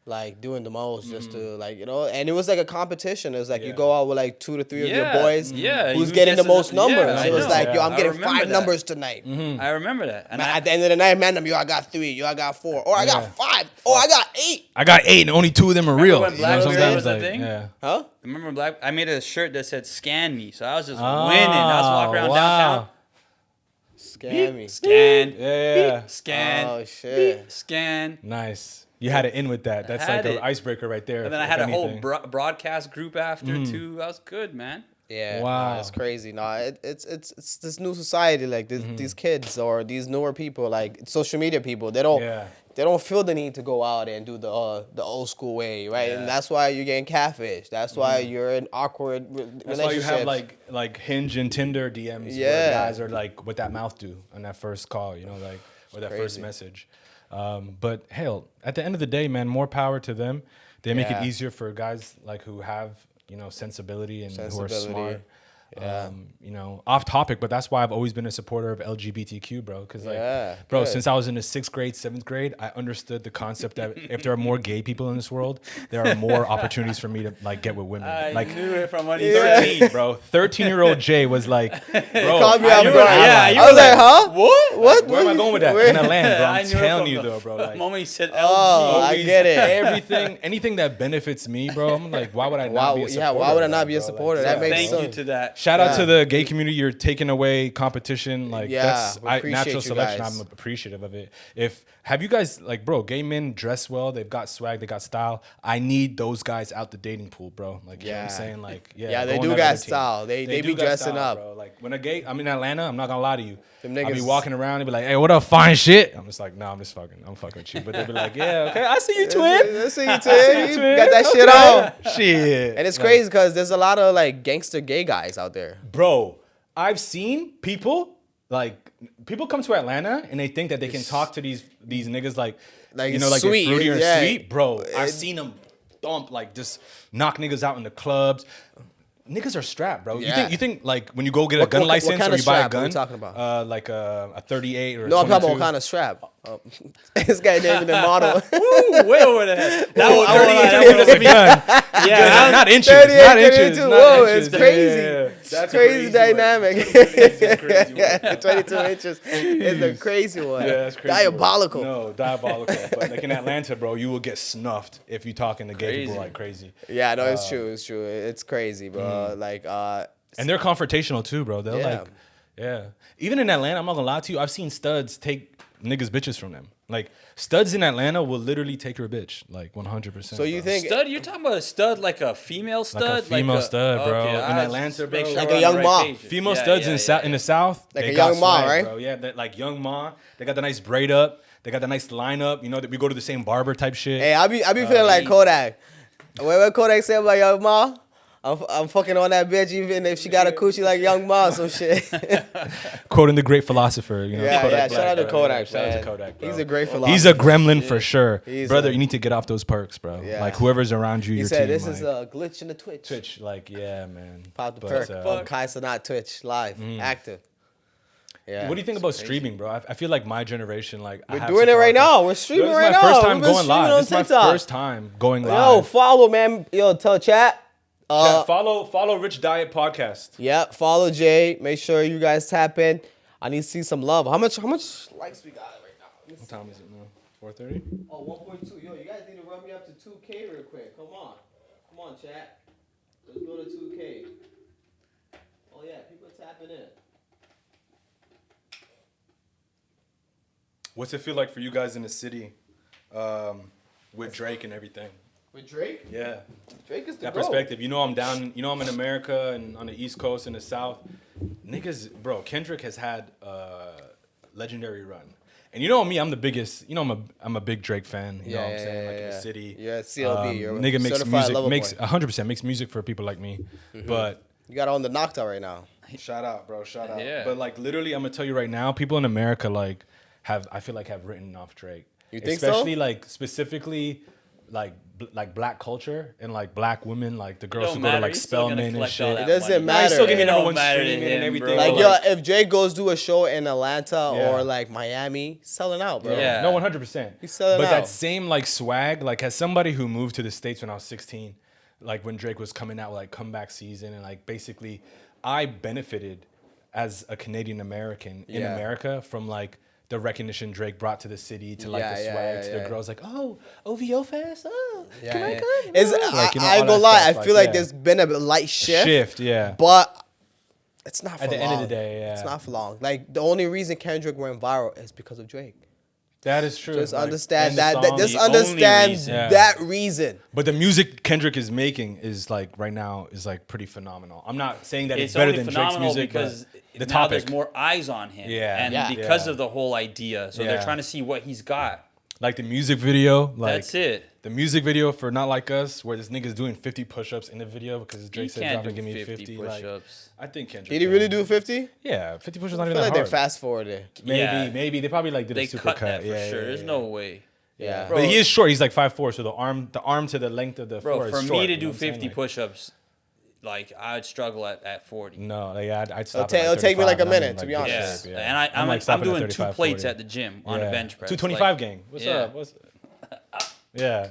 Like doing the most just to like and it was like a competition. It was like you Yeah. go out with like 2 to 3 of your boys. Yeah, Who's who getting the gets most the- numbers? yeah, So it was I like, know. yo, I'm I getting remember 5 that. numbers tonight. I remember that. And At the end of the night, man, yo, I got 3, yo, I got 4, or I got 5, or I got 8. I got 8 and only 2 of them are real. when Black Bear sometimes was a like, thing? yeah. Huh? remember I made a shirt that said "Scan me," so I was just winning. I was walking around downtown. Scam me. Scan. Yeah. Scan. Oh shit. Scan. Nice. You had it in with that. That's had like an it. icebreaker right there. And then I if had a whole anything. broadcast group after too. That was good, man. Yeah. Wow. Wow. It's crazy. No, it's this new society. Like these kids or these newer people, like social media people, they don't feel the need to go out and do the old school way, right? Yeah. And that's why you're getting catfished. That's why you're in awkward relationships. That's why you have like Hinge and Tinder DMs where Yeah. guys are like what that mouth do on that first call, like or that first crazy. message. But hell, at the end of the day, man, more power to them. They make it Yeah. easier for guys like who have sensibility and who are smart. Yeah. Off topic, but that's why I've always been a supporter of LGBTQ, bro. Because good. since I was in the 6th grade, 7th grade, I understood the concept that if there are more gay people in this world, there are more opportunities for me to like get with women. I knew it from when 13, bro. 13-year-old Jay was like, bro, caught me off guard. you I were was like, huh? What? where am I going with that? Where- In a land, bro. I I'm knew it telling from you the though, bro. Like, moment he said LG. Oh, I always get it. anything that benefits me, bro. I'm like, why would I not be a supporter? Why would I of not that, be a bro? supporter? Like, That makes Thank sense. you to that. Shout out Yeah. to the gay community. You're taking away competition. Like Yeah, we that's appreciate natural you selection. guys. I'm appreciative of it. Have you guys like, bro? Gay men dress well. They've got swag. They got style. I need those guys out the dating pool, bro. Like, you know what I'm saying? Like, Yeah, they go do on got another team. style. They do be got dressing up. bro. Like when I'm in Atlanta, I'm not gonna lie to you. Them I'll be niggas- walking around and be like, hey, what up, fine shit? I'm just like, nah, I'm fucking with you. But they'll be like, yeah, okay, I see you, twin. I see you, twin. You got that shit on. Shit. And it's crazy because there's a lot of like gangster gay guys out there. Bro, I've seen people come to Atlanta and they think that they can talk to these niggas like Like like sweet, they're fruity or yeah. sweet. Bro, I've seen them thump like just knock niggas out in the clubs. Niggas are strapped, bro. Yeah. You think like when you go get a gun what license kind or of you buy a strap are gun, we talking about? like a 38 or a No, I'm talking about 22. what kind of strap. This guy named the model. Ooh, way over the head. That was I 38. mean, that's a gun. Yeah, Not inches. 38, Not inches. 32. Not Whoa, inches. it's crazy. Yeah. That's a crazy one. dynamic. 22 is a crazy one. Yeah, 22 inches is a crazy one. Yeah, that's crazy. Diabolical. No, diabolical. But like in Atlanta, bro, you will get snuffed if you talking to gay people Crazy. like crazy. Yeah, no, it's true. It's true. It's crazy, bro. Like, And they're confrontational too, bro. They'll Yeah. like, yeah. Even in Atlanta, I'm not gonna lie to you. I've seen studs take niggas' bitches from them. Like studs in Atlanta will literally take your bitch, like 100%. so you think Stud? You're talking about a stud like a female stud? like a female stud, bro? Okay, In I Atlanta, just make bro. sure Like we're a on young the right Ma. page. Female Yeah, studs yeah, in the South, Like they a got young Ma, swag, right? bro. Yeah, like young Ma. They got the nice braid up. They got the nice lineup. You know that we go to the same barber type shit. hey, I be feeling like Kodak. What Kodak said about Young Ma? I'm fucking on that bitch even if she got a coochie like Young Ma, some shit. Quoting the great philosopher, you know. Yeah, Kodak shout out to bro. Kodak, Shout out man. to Kodak, bro. He's a great philosopher. He's a gremlin for sure, He's brother. a- You need to get off those perks, bro. Yeah. Like whoever's around you, He your said team. this like, is a glitch in the Twitch. Twitch. Like, yeah, man. Pop the But, perk. Kaisa not Twitch live, active. Yeah. What do you think about streaming, bro? I feel like my generation, like We're doing it right now. We're streaming This is right my now. first time We've been going streaming live. on This is my TikTok. first time going Yo, live. follow, man. Yo, tell chat. Chat, follow Richdiet Podcast. Yeah, follow Jay. Make sure you guys tap in. I need to see some love. How much likes we got right now? Let me What see. time is it now? 4:30. Oh, 1.2. Yo, you guys need to run me up to 2K real quick. Come on, chat. Let's go to 2K. Oh yeah, people are tapping in. What's it feel like for you guys in the city, with Drake and everything? With Drake? Yeah. Drake is the That GOAT. perspective. You know I'm down. You know I'm in America and on the East Coast and the South. Niggas, bro. Kendrick has had a legendary run. And you know me, I'm the biggest. You know I'm a big Drake fan. You know what I'm saying? Like in the city. You're at CLB. You're nigga makes certified music. lover Makes boy. 100% makes music for people like me. But You got on the Nocta right now. shout out, bro. Shout out. Yeah. But like literally, I'm gonna tell you right now, people in America like I feel like have written off Drake. You think so? Especially like specifically like black culture and like black women, like the girls Don't who go to matter. like He's still gonna Spelman and collect shit. all that It doesn't money. matter. Nah, he's still getting It don't everyone matter to streaming him, and everything. bro. Like, but, yo, if Drake goes do a show in Atlanta Yeah. or like Miami, selling out, bro. Yeah. No, 100%. He's selling but out. that same like swag, like as somebody who moved to the States when I was 16, like when Drake was coming out with like comeback season and like basically I benefited as a Canadian American in Yeah. America from like the recognition Drake brought to the city, to like Yeah, the yeah, swag, yeah, to yeah. the girls like, oh, OVO Fest, oh, Yeah, can I yeah. come? It's, Like, you know, I all ain't gonna that lie. stuff, I feel like yeah. there's been a light shift, yeah. but it's not for At the long. end of the day, yeah. It's not for long. Like the only reason Kendrick went viral is because of Drake. That is true. Just Like, understand and the that. song- Just The only understand reason. Yeah. that reason. But the music Kendrick is making is like right now is like pretty phenomenal. I'm not saying that it's, It's better only than Drake's phenomenal music, because but the now topic. there's more eyes on him. Yeah. And Yeah. because Yeah. of the whole idea. So Yeah. they're trying to see what he's got. Like the music video, like That's it. the music video for Not Like Us, where this nigga's doing 50 push-ups in the video because Drake He said can't drop and do give me 50 50. Like, push-ups. I think Kendrick. Did he can. really do 50? Yeah, 50 push-ups not I even feel that like they hard. fast forwarded. Maybe, Yeah. maybe they probably like did They a super cut cut. that for yeah, sure. yeah, There's yeah. no way. Yeah. Bro, But he is short. He's like 5'4", so the arm to the length of the Bro, floor for is me short, to you know do what I'm saying? 50 Like, push-ups, like I'd struggle at 40. No, like, I'd stop. It'll at, like, take me like a 35, minute, and to I'm be in, like, honest. good Yeah, shape, and I'm like stopping at doing 35, 2 plates 40. at the gym on a bench press. 225 gang. What's Yeah. up? Yeah.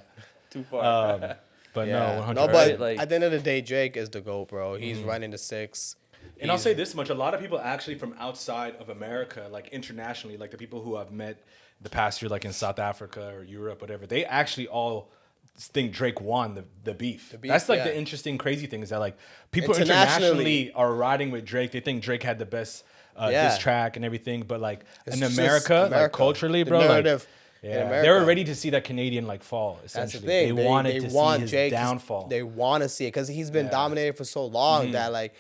Too far. But Yeah. no, 100. No, but Right, like- at the end of the day, Drake is the GOAT, bro. He's running the 6. And I'll say this much: a lot of people actually from outside of America, like internationally, like the people who I've met the past year, like in South Africa or Europe, whatever, they actually all think Drake won the beef. beef, That's like yeah. the interesting, crazy thing is that like people Internationally- internationally are riding with Drake. They think Drake had the best Yeah. diss track and everything, but like It's in just America, like culturally, the bro, like, narrative in yeah, America. they were ready to see that Canadian like fall. That's the Essentially, thing. they wanted to want see his Drake. downfall. They want to see it because he's been Yeah. dominated for so long that like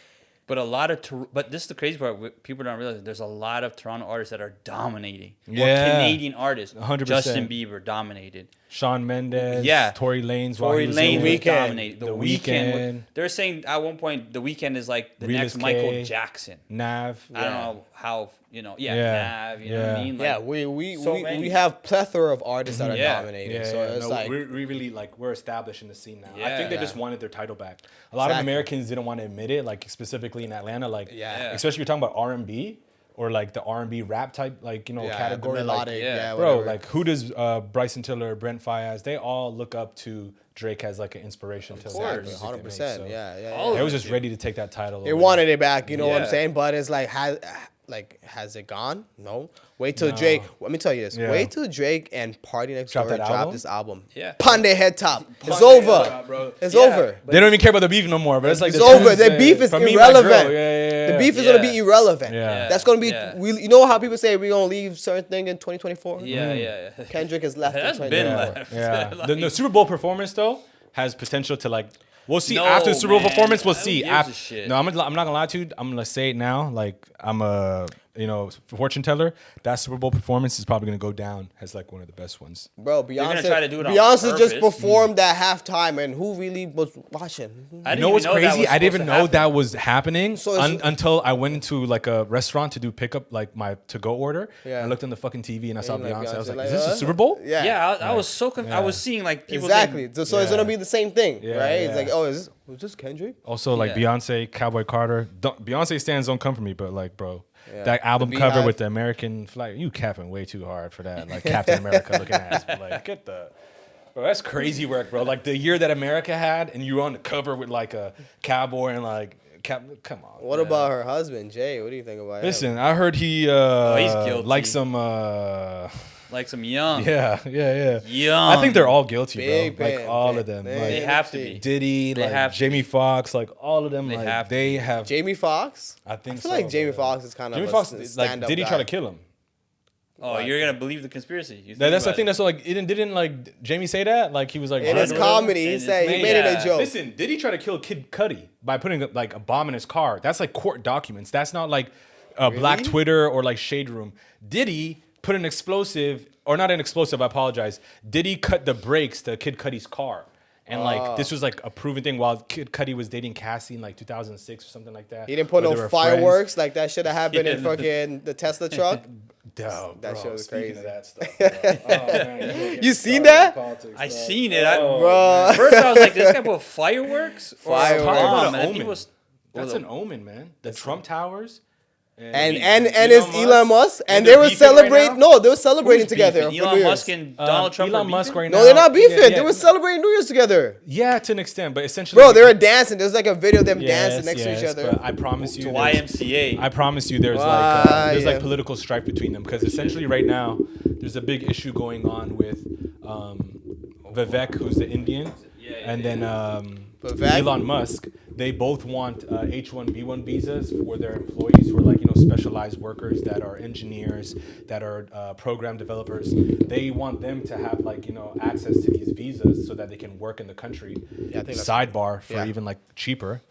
But a lot of but this is the crazy part. People don't realize there's a lot of Toronto artists that are dominating. Or Yeah. Canadian artists. 100%. Justin Bieber dominated. Shawn Mendes, Yeah. Tory Lanez, Tory Lanez was Weeknd. dominated. The The Weeknd. Weeknd. They're saying at one point the Weeknd is like the Realist next Michael K. Jackson. Nav. I don't know how Nav. You know what I mean? Like, yeah, we so many. we have plethora of artists that are Yeah. dominating. Yeah, so yeah, it's no, like we really like we're established in the scene now. I Yeah. think they Yeah. just wanted their title back. A lot of Exactly. Americans didn't want to admit it, like specifically in Atlanta, like Yeah. especially you're talking about R&B or like the R&B rap type, like, you know, category. The melodic, yeah. Bro, whatever. like who does Bryson Tiller, Brent Faiyaz, they all look up to Drake as like an inspiration to course. music they make, 100%. so Yeah. All They of was it, just dude. ready to take that title. They away. wanted it back, you know what I'm Yeah. saying? But it's like, has it gone? No. Wait till No. Drake. Let me tell you this. Yeah. Wait till Drake and Party Next Drop Door that drop album? this album. Yeah. Pon their head top. It's Pon their over. head top, bro. It's Yeah. over. They don't even care about the beef no more, but it's like It's the over. tunes, Their beef is from me, my irrelevant. girl, yeah. The beef is Yeah. gonna be irrelevant. Yeah. That's gonna be. Yeah. You know how people say we're gonna leave certain thing in 2024. Yeah. Kendrick has left. That's in been 2024. left. Yeah. Like- The Super Bowl performance though has potential to like. We'll see No, after the Super Bowl man. performance. We'll Who see. gives a shit? No, I'm not gonna lie to you. I'm gonna say it now. Like I'm a fortune teller. That Super Bowl performance is probably gonna go down as like one of the best ones. Bro, gonna Beyonce. try to do it on Beyonce just purpose. performed at halftime, and who really was watching? I You didn't know even what's know that crazy? was I didn't even supposed to know happen. that was happening So it's- until I went into like a restaurant to do pickup, like my to-go order. Yeah. And I looked on the fucking TV and I saw you're like, Beyonce. I was Beyonce, like, is this like, a Super Bowl? Yeah. Yeah, I was so confused. I Yeah. was seeing like people Exactly. saying, So it's gonna be the same thing, Yeah, right? It's yeah. like, oh, was this Kendrick? Also, like Yeah. Beyonce, Cowboy Carter. Beyonce stands don't come for me, but like, bro, Yeah. that album The cover Beehive. with the American flag, you capping way too hard for that. Like Captain America looking ass. But like, get the. Bro, that's crazy work, bro. Like the year that America had, and you were on the cover with like a cowboy and like, come on. What man. about her husband, Jay? What do you think about him? Listen, I heard he he's guilty. like some like some young. yeah. Young. I think they're all guilty, Big bro. Like band, all big- of them. big. Like They have to be. Diddy, They like have to Jamie be. Foxx, like all of them. They like have to they be. have. Jamie Foxx? I think I feel so, like Jamie but- Foxx is kind of Jamie a Foxx, like, stand-up did he guy. try to kill him? Oh, you're gonna believe the conspiracy. You That's the about thing. it. That's so, like didn't like Jamie say that? Like he was like In his drugged or whatever? comedy, he And said it's he made it made- a joke. Listen, did he try to kill Kid Cudi by putting like a bomb in his car? That's like court documents. That's not like Black Really? Twitter or like Shade Room. Did he put an explosive or not an explosive? I apologize. Did he cut the brakes to Kid Cudi's car? And like this was like a proven thing while Kid Cudi was dating Cassie in like 2006 or something like that. He didn't put Or no they were fireworks like that should have happened in Yeah. fucking the Tesla truck. Duh, That bro, shit was speaking crazy. of that stuff, bro. Oh, man, You seen that? I seen it. I, Bro. First, I was like, "This guy put fireworks or a Fireworks. bomb?" Talk about And an I think it omen. was That's an omen, man. The Trump Towers. And it's Elon Musk, and they they're were beefing right celebrating. now? No, they were celebrating Who's together. beefing? for New Elon Year's. Musk and Donald Trump. Elon are Musk beefing? right now. No, they're not beefing. Yeah, They were celebrating New Year's together. Yeah, to an extent, but essentially, Bro, they were dancing. There's like a video of them Yes, dancing next to each yes, other. but I promise you, To there's- YMCA. I promise you, there's Yeah. like political strife between them because essentially right now there's a big issue going on with Vivek, who's the Indian, and then Vivek? Elon Musk. They both want H-1B1 visas for their employees who are like specialized workers that are engineers, that are program developers. They want them to have like access to these visas so that they can work in the country. Yeah, I think that's- Sidebar for yeah. even like cheaper.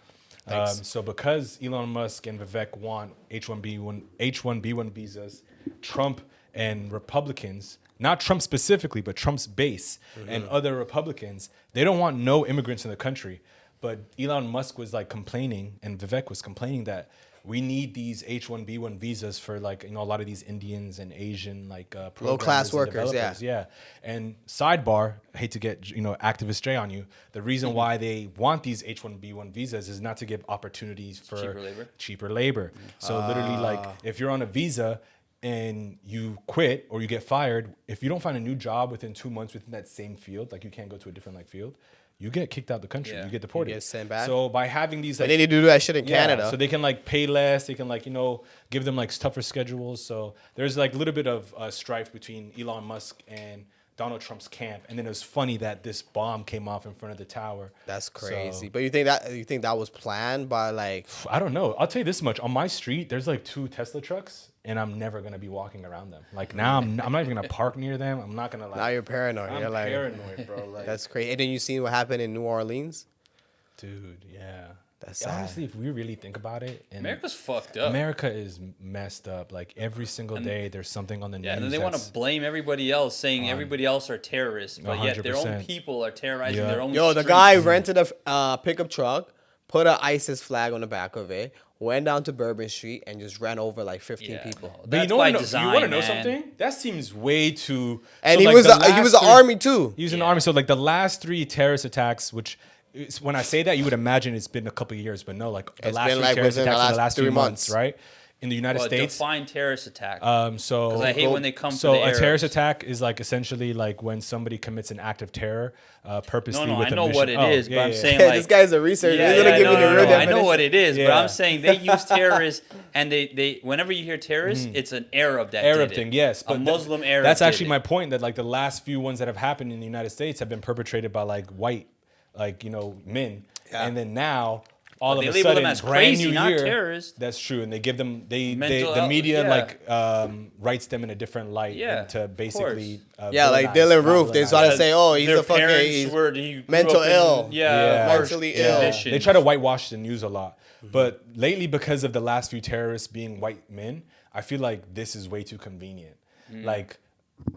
Thanks. So because Elon Musk and Vivek want H-1B1 visas, Trump and Republicans, not Trump specifically, but Trump's base and other Republicans, they don't want no immigrants in the country. But Elon Musk was like complaining, and Vivek was complaining that we need these H-1B1 visas for like a lot of these Indians and Asian like Low-class programmers and workers, yeah. developers. Yeah. And sidebar, I hate to get activist Jay on you. The reason why they want these H-1B1 visas is not to give opportunities for cheaper labor. So literally, like if you're on a visa and you quit or you get fired, if you don't find a new job within 2 months within that same field, like you can't go to a different like field, you get kicked out the country. Yeah. You get deported. You get sent back. So by having these, But like, they need to do that shit in Canada. so they can like pay less. They can like give them like tougher schedules. So there's like a little bit of strife between Elon Musk and Donald Trump's camp. And then it was funny that this bomb came off in front of the tower. That's So, crazy. But you think that was planned by like? I don't know. I'll tell you this much. On my street, there's like 2 Tesla trucks, and I'm never gonna be walking around them. Like now, I'm not even gonna park near them. I'm not gonna like. Now you're paranoid. I'm You're like, paranoid, bro. Like, that's crazy. And then you seen what happened in New Orleans. dude, yeah. That's sad. Honestly, if we really think about it, and America's fucked up. America is messed up. Like every single day, there's something on the news. Yeah, and then they want to blame everybody else, saying everybody else are terrorists, but yet their own 100%. people are terrorizing Yeah. their own. Yo, the streets. guy rented a pickup truck, put an ISIS flag on the back of it, went down to Bourbon Street, and just ran over like 15 Yeah. people. But That's you by know, design, you want to know man. something? That seems way too. And so, he like, was the he was last an three- army too. He was in the army. So like the last 3 terrorist attacks, which when I say that, you would imagine it's been a couple of years, but no, like the It's last been, 3 like, terrorist within the attacks in the last last 3 3 months, months. right? in the United States. Define terrorist attack. So 'Cause I hate when they come So for the a terrorist Arabs. attack is like essentially like when somebody commits an act of terror purposely. No, with I a know mission. what it is, but I'm saying This like guy's a researcher. Yeah, He's gonna give no, me the no, real no, I definition. know what it is, but Yeah. I'm saying they use terrorists, and they whenever you hear terrorists, it's an Arab that Arab did thing, it. yes, A but Muslim Arab. That's did actually it. my point. That like the last few ones that have happened in the United States have been perpetrated by like white, like men, and then now all But of they a label sudden, them as brand crazy, new not year. terrorists. That's true, and they give them the Mental media yeah. writes them in a different light Yeah, to of basically Yeah, like villainize, Dylan not Roof. They villainize. try to say, oh, he's Their a fucking parents he's were he grew mental up in- ill. Yeah, worse mentally ill. conditions. They try to whitewash the news a lot. But lately, because of the last few terrorists being white men, I feel like this is way too convenient. Like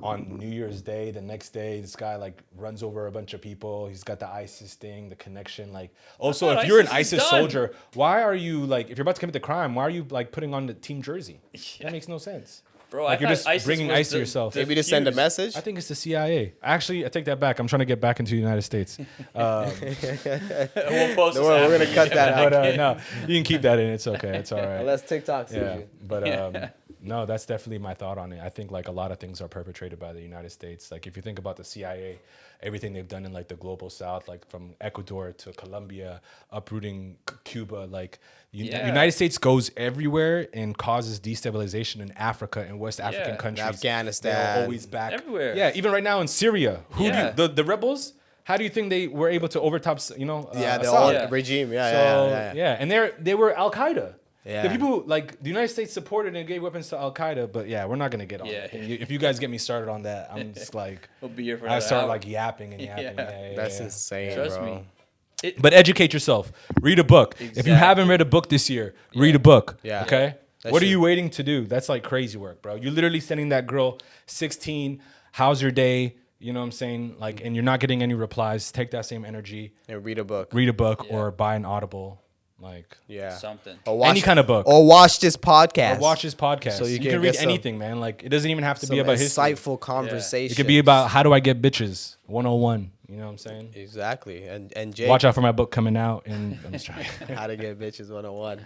on New Year's Day, the next day, this guy like runs over a bunch of people. He's got the ISIS thing, the connection. Like, also, thought if you're an ISIS is ISIS done. soldier, why are you like, if you're about to commit the crime, why are you like putting on the team jersey? That makes no sense. Bro, Like, I you're thought just ISIS bringing was ice to yourself. Maybe to send a fuse. message. I think it's the CIA. Actually, I take that back. I'm trying to get back into the United States. We'll post Don't this worry, we're after gonna cut that out. But no, you can keep that in. It's okay. It's all right. Unless TikTok sees Yeah, you. but no, that's definitely my thought on it. I think like a lot of things are perpetrated by the United States. Like if you think about the CIA, everything they've done in like the global south, like from Ecuador to Colombia, uprooting Cuba, like Yeah. United States goes everywhere and causes destabilization in Africa and West African Yeah. countries. Afghanistan. They're always back. Everywhere. Yeah, even right now in Syria. Who Yeah. do the rebels? How do you think they were able to overtop, Yeah, the Assad? old Yeah. regime. Yeah, So yeah. and they were Al Qaeda. Yeah. The people like the United States supported and gave weapons to Al Qaeda, but yeah, we're not gonna get on. Yeah. it. If you guys get me started on that, I'm just like We'll be here for I another start hour. like yapping and yapping. Yeah. Yeah, That's yeah. insane, Trust bro. me. But educate yourself. Read a book. If you haven't read a book this year, read a book. Yeah. Okay. That's What are true. you waiting to do? That's like crazy work, bro. You're literally sending that girl 16. How's your day? You know what I'm saying? Like, and you're not getting any replies. Take that same energy. And read a book. Read a book Yeah. or buy an Audible. Like. Yeah. Something. Or Any kind of book. Or watch this podcast. Or watch his podcast. So you you can can read get some- anything, man. Like it doesn't even have to Some be about history. insightful conversation. It could be about how do I get bitches 101. You know what I'm saying? Exactly. And Jake, Watch out for my book coming out, and I'm just trying. how to get bitches 101.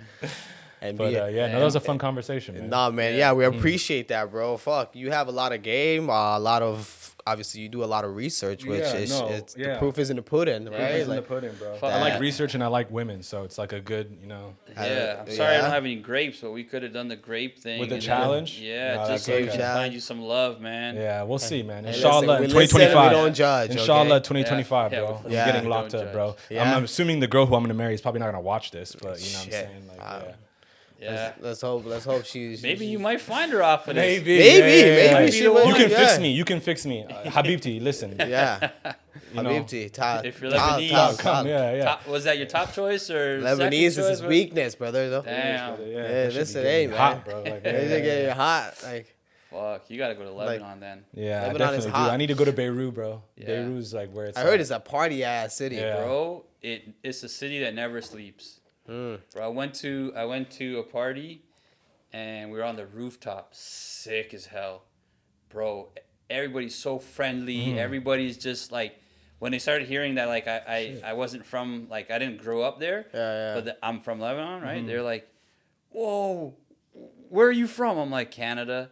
And But be yeah, no, that was a fun conversation, man. Nah, man. Yeah, we appreciate that, bro. Fuck, you have a lot of game, a lot of. Obviously, you do a lot of research, which Yeah, is no, it's the yeah. proof is in the pudding, right? Proof is in the Like, pudding, bro. Fuck I like that. research and I like women, so it's like a good, Yeah, I'm sorry I yeah. don't have any grapes, but we could have done the grape thing. With the and challenge? Yeah, No, just that's so we okay. can Challenge. find you some love, man. Yeah, we'll see, man. Hey, Inshallah, listen, in we listen, we 2025. don't judge, Inshallah, okay? 2025, Yeah, bro. we're I'm Yeah. getting don't locked up, judge. bro. Yeah. I'm assuming the girl who I'm gonna marry is probably not gonna watch this, but you know what I'm Shit. saying? Like, Wow. yeah. Yeah. Let's hope she's. Maybe you might find her off of this. Maybe Like, she you will, can yeah. fix me. You can fix me. Habibti, listen. Yeah. You know. Habibti, top. If you're top, Lebanese, top, Come, top. yeah. Top, was that your top choice or Lebanese second is choice? his weakness, brother. Though. Damn. Yeah, that should listen, be hey, getting man. hot, bro. Like, It's getting hot. Like, Fuck, you gotta go to Lebanon then. yeah, I Lebanon is definitely do. hot. I need to go to Beirut, bro. Yeah. Beirut's like where it's. I heard at. it's a party ass city, Yeah. bro. Bro, it's a city that never sleeps. Hmm. Bro, I went to a party and we were on the rooftop, sick as hell. Bro, everybody's so friendly. Everybody's just like when they started hearing that like I wasn't from like I didn't grow up there. Yeah. But I'm from Lebanon, right? They're like, "Whoa, where are you from?" I'm like, "Canada."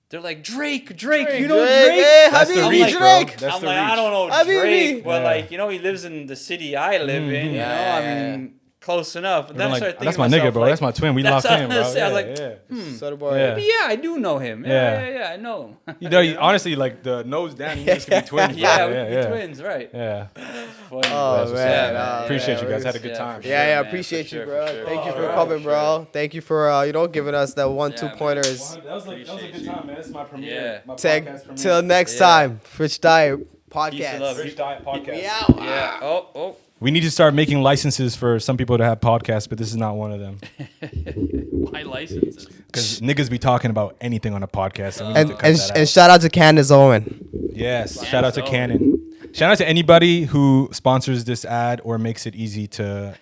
They're like, Drake, you know Drake? Hey, That's the Habibi, reach, bro. Drake. That's I'm the like, I reach. don't know Habibi. Drake, but Yeah. like, he lives in the city I live in, you know? Yeah. I mean, close enough. And then I Like, started thinking that's my to myself, nigga, bro. like, That's my twin. We that's locked what in, I was bro. saying. I Yeah, was like, yeah. Soda boy. Yeah. "But yeah, I do know him. Yeah, Yeah. I know him. You know, honestly, like the nose down, you guys could be twins. yeah, bro. we could be yeah. twins, right? Yeah. Funny. Oh, That's what's man. up, Oh, Appreciate man. you guys. Had a good Yeah, time. for Yeah, sure, man, appreciate for you, sure, bro. for sure. Thank you All for right, coming, for bro. Thank you for giving us that 1-2 man. pointers. That was a good time, man. This is my premiere. Yeah. My Tag podcast premiere. till next Yeah. time. Richdiet Peace and Podcast. love. Richdiet Podcast. We out. Yeah. Oh. We need to start making licenses for some people to have podcasts, but this is not one of them. My licenses. Because niggas be talking about anything on a podcast. And we need And to cut and, that and out. shout out to Candace Owen. Yes. Shout out to Owen. Canon. Shout out to anybody who sponsors this ad or makes it easy to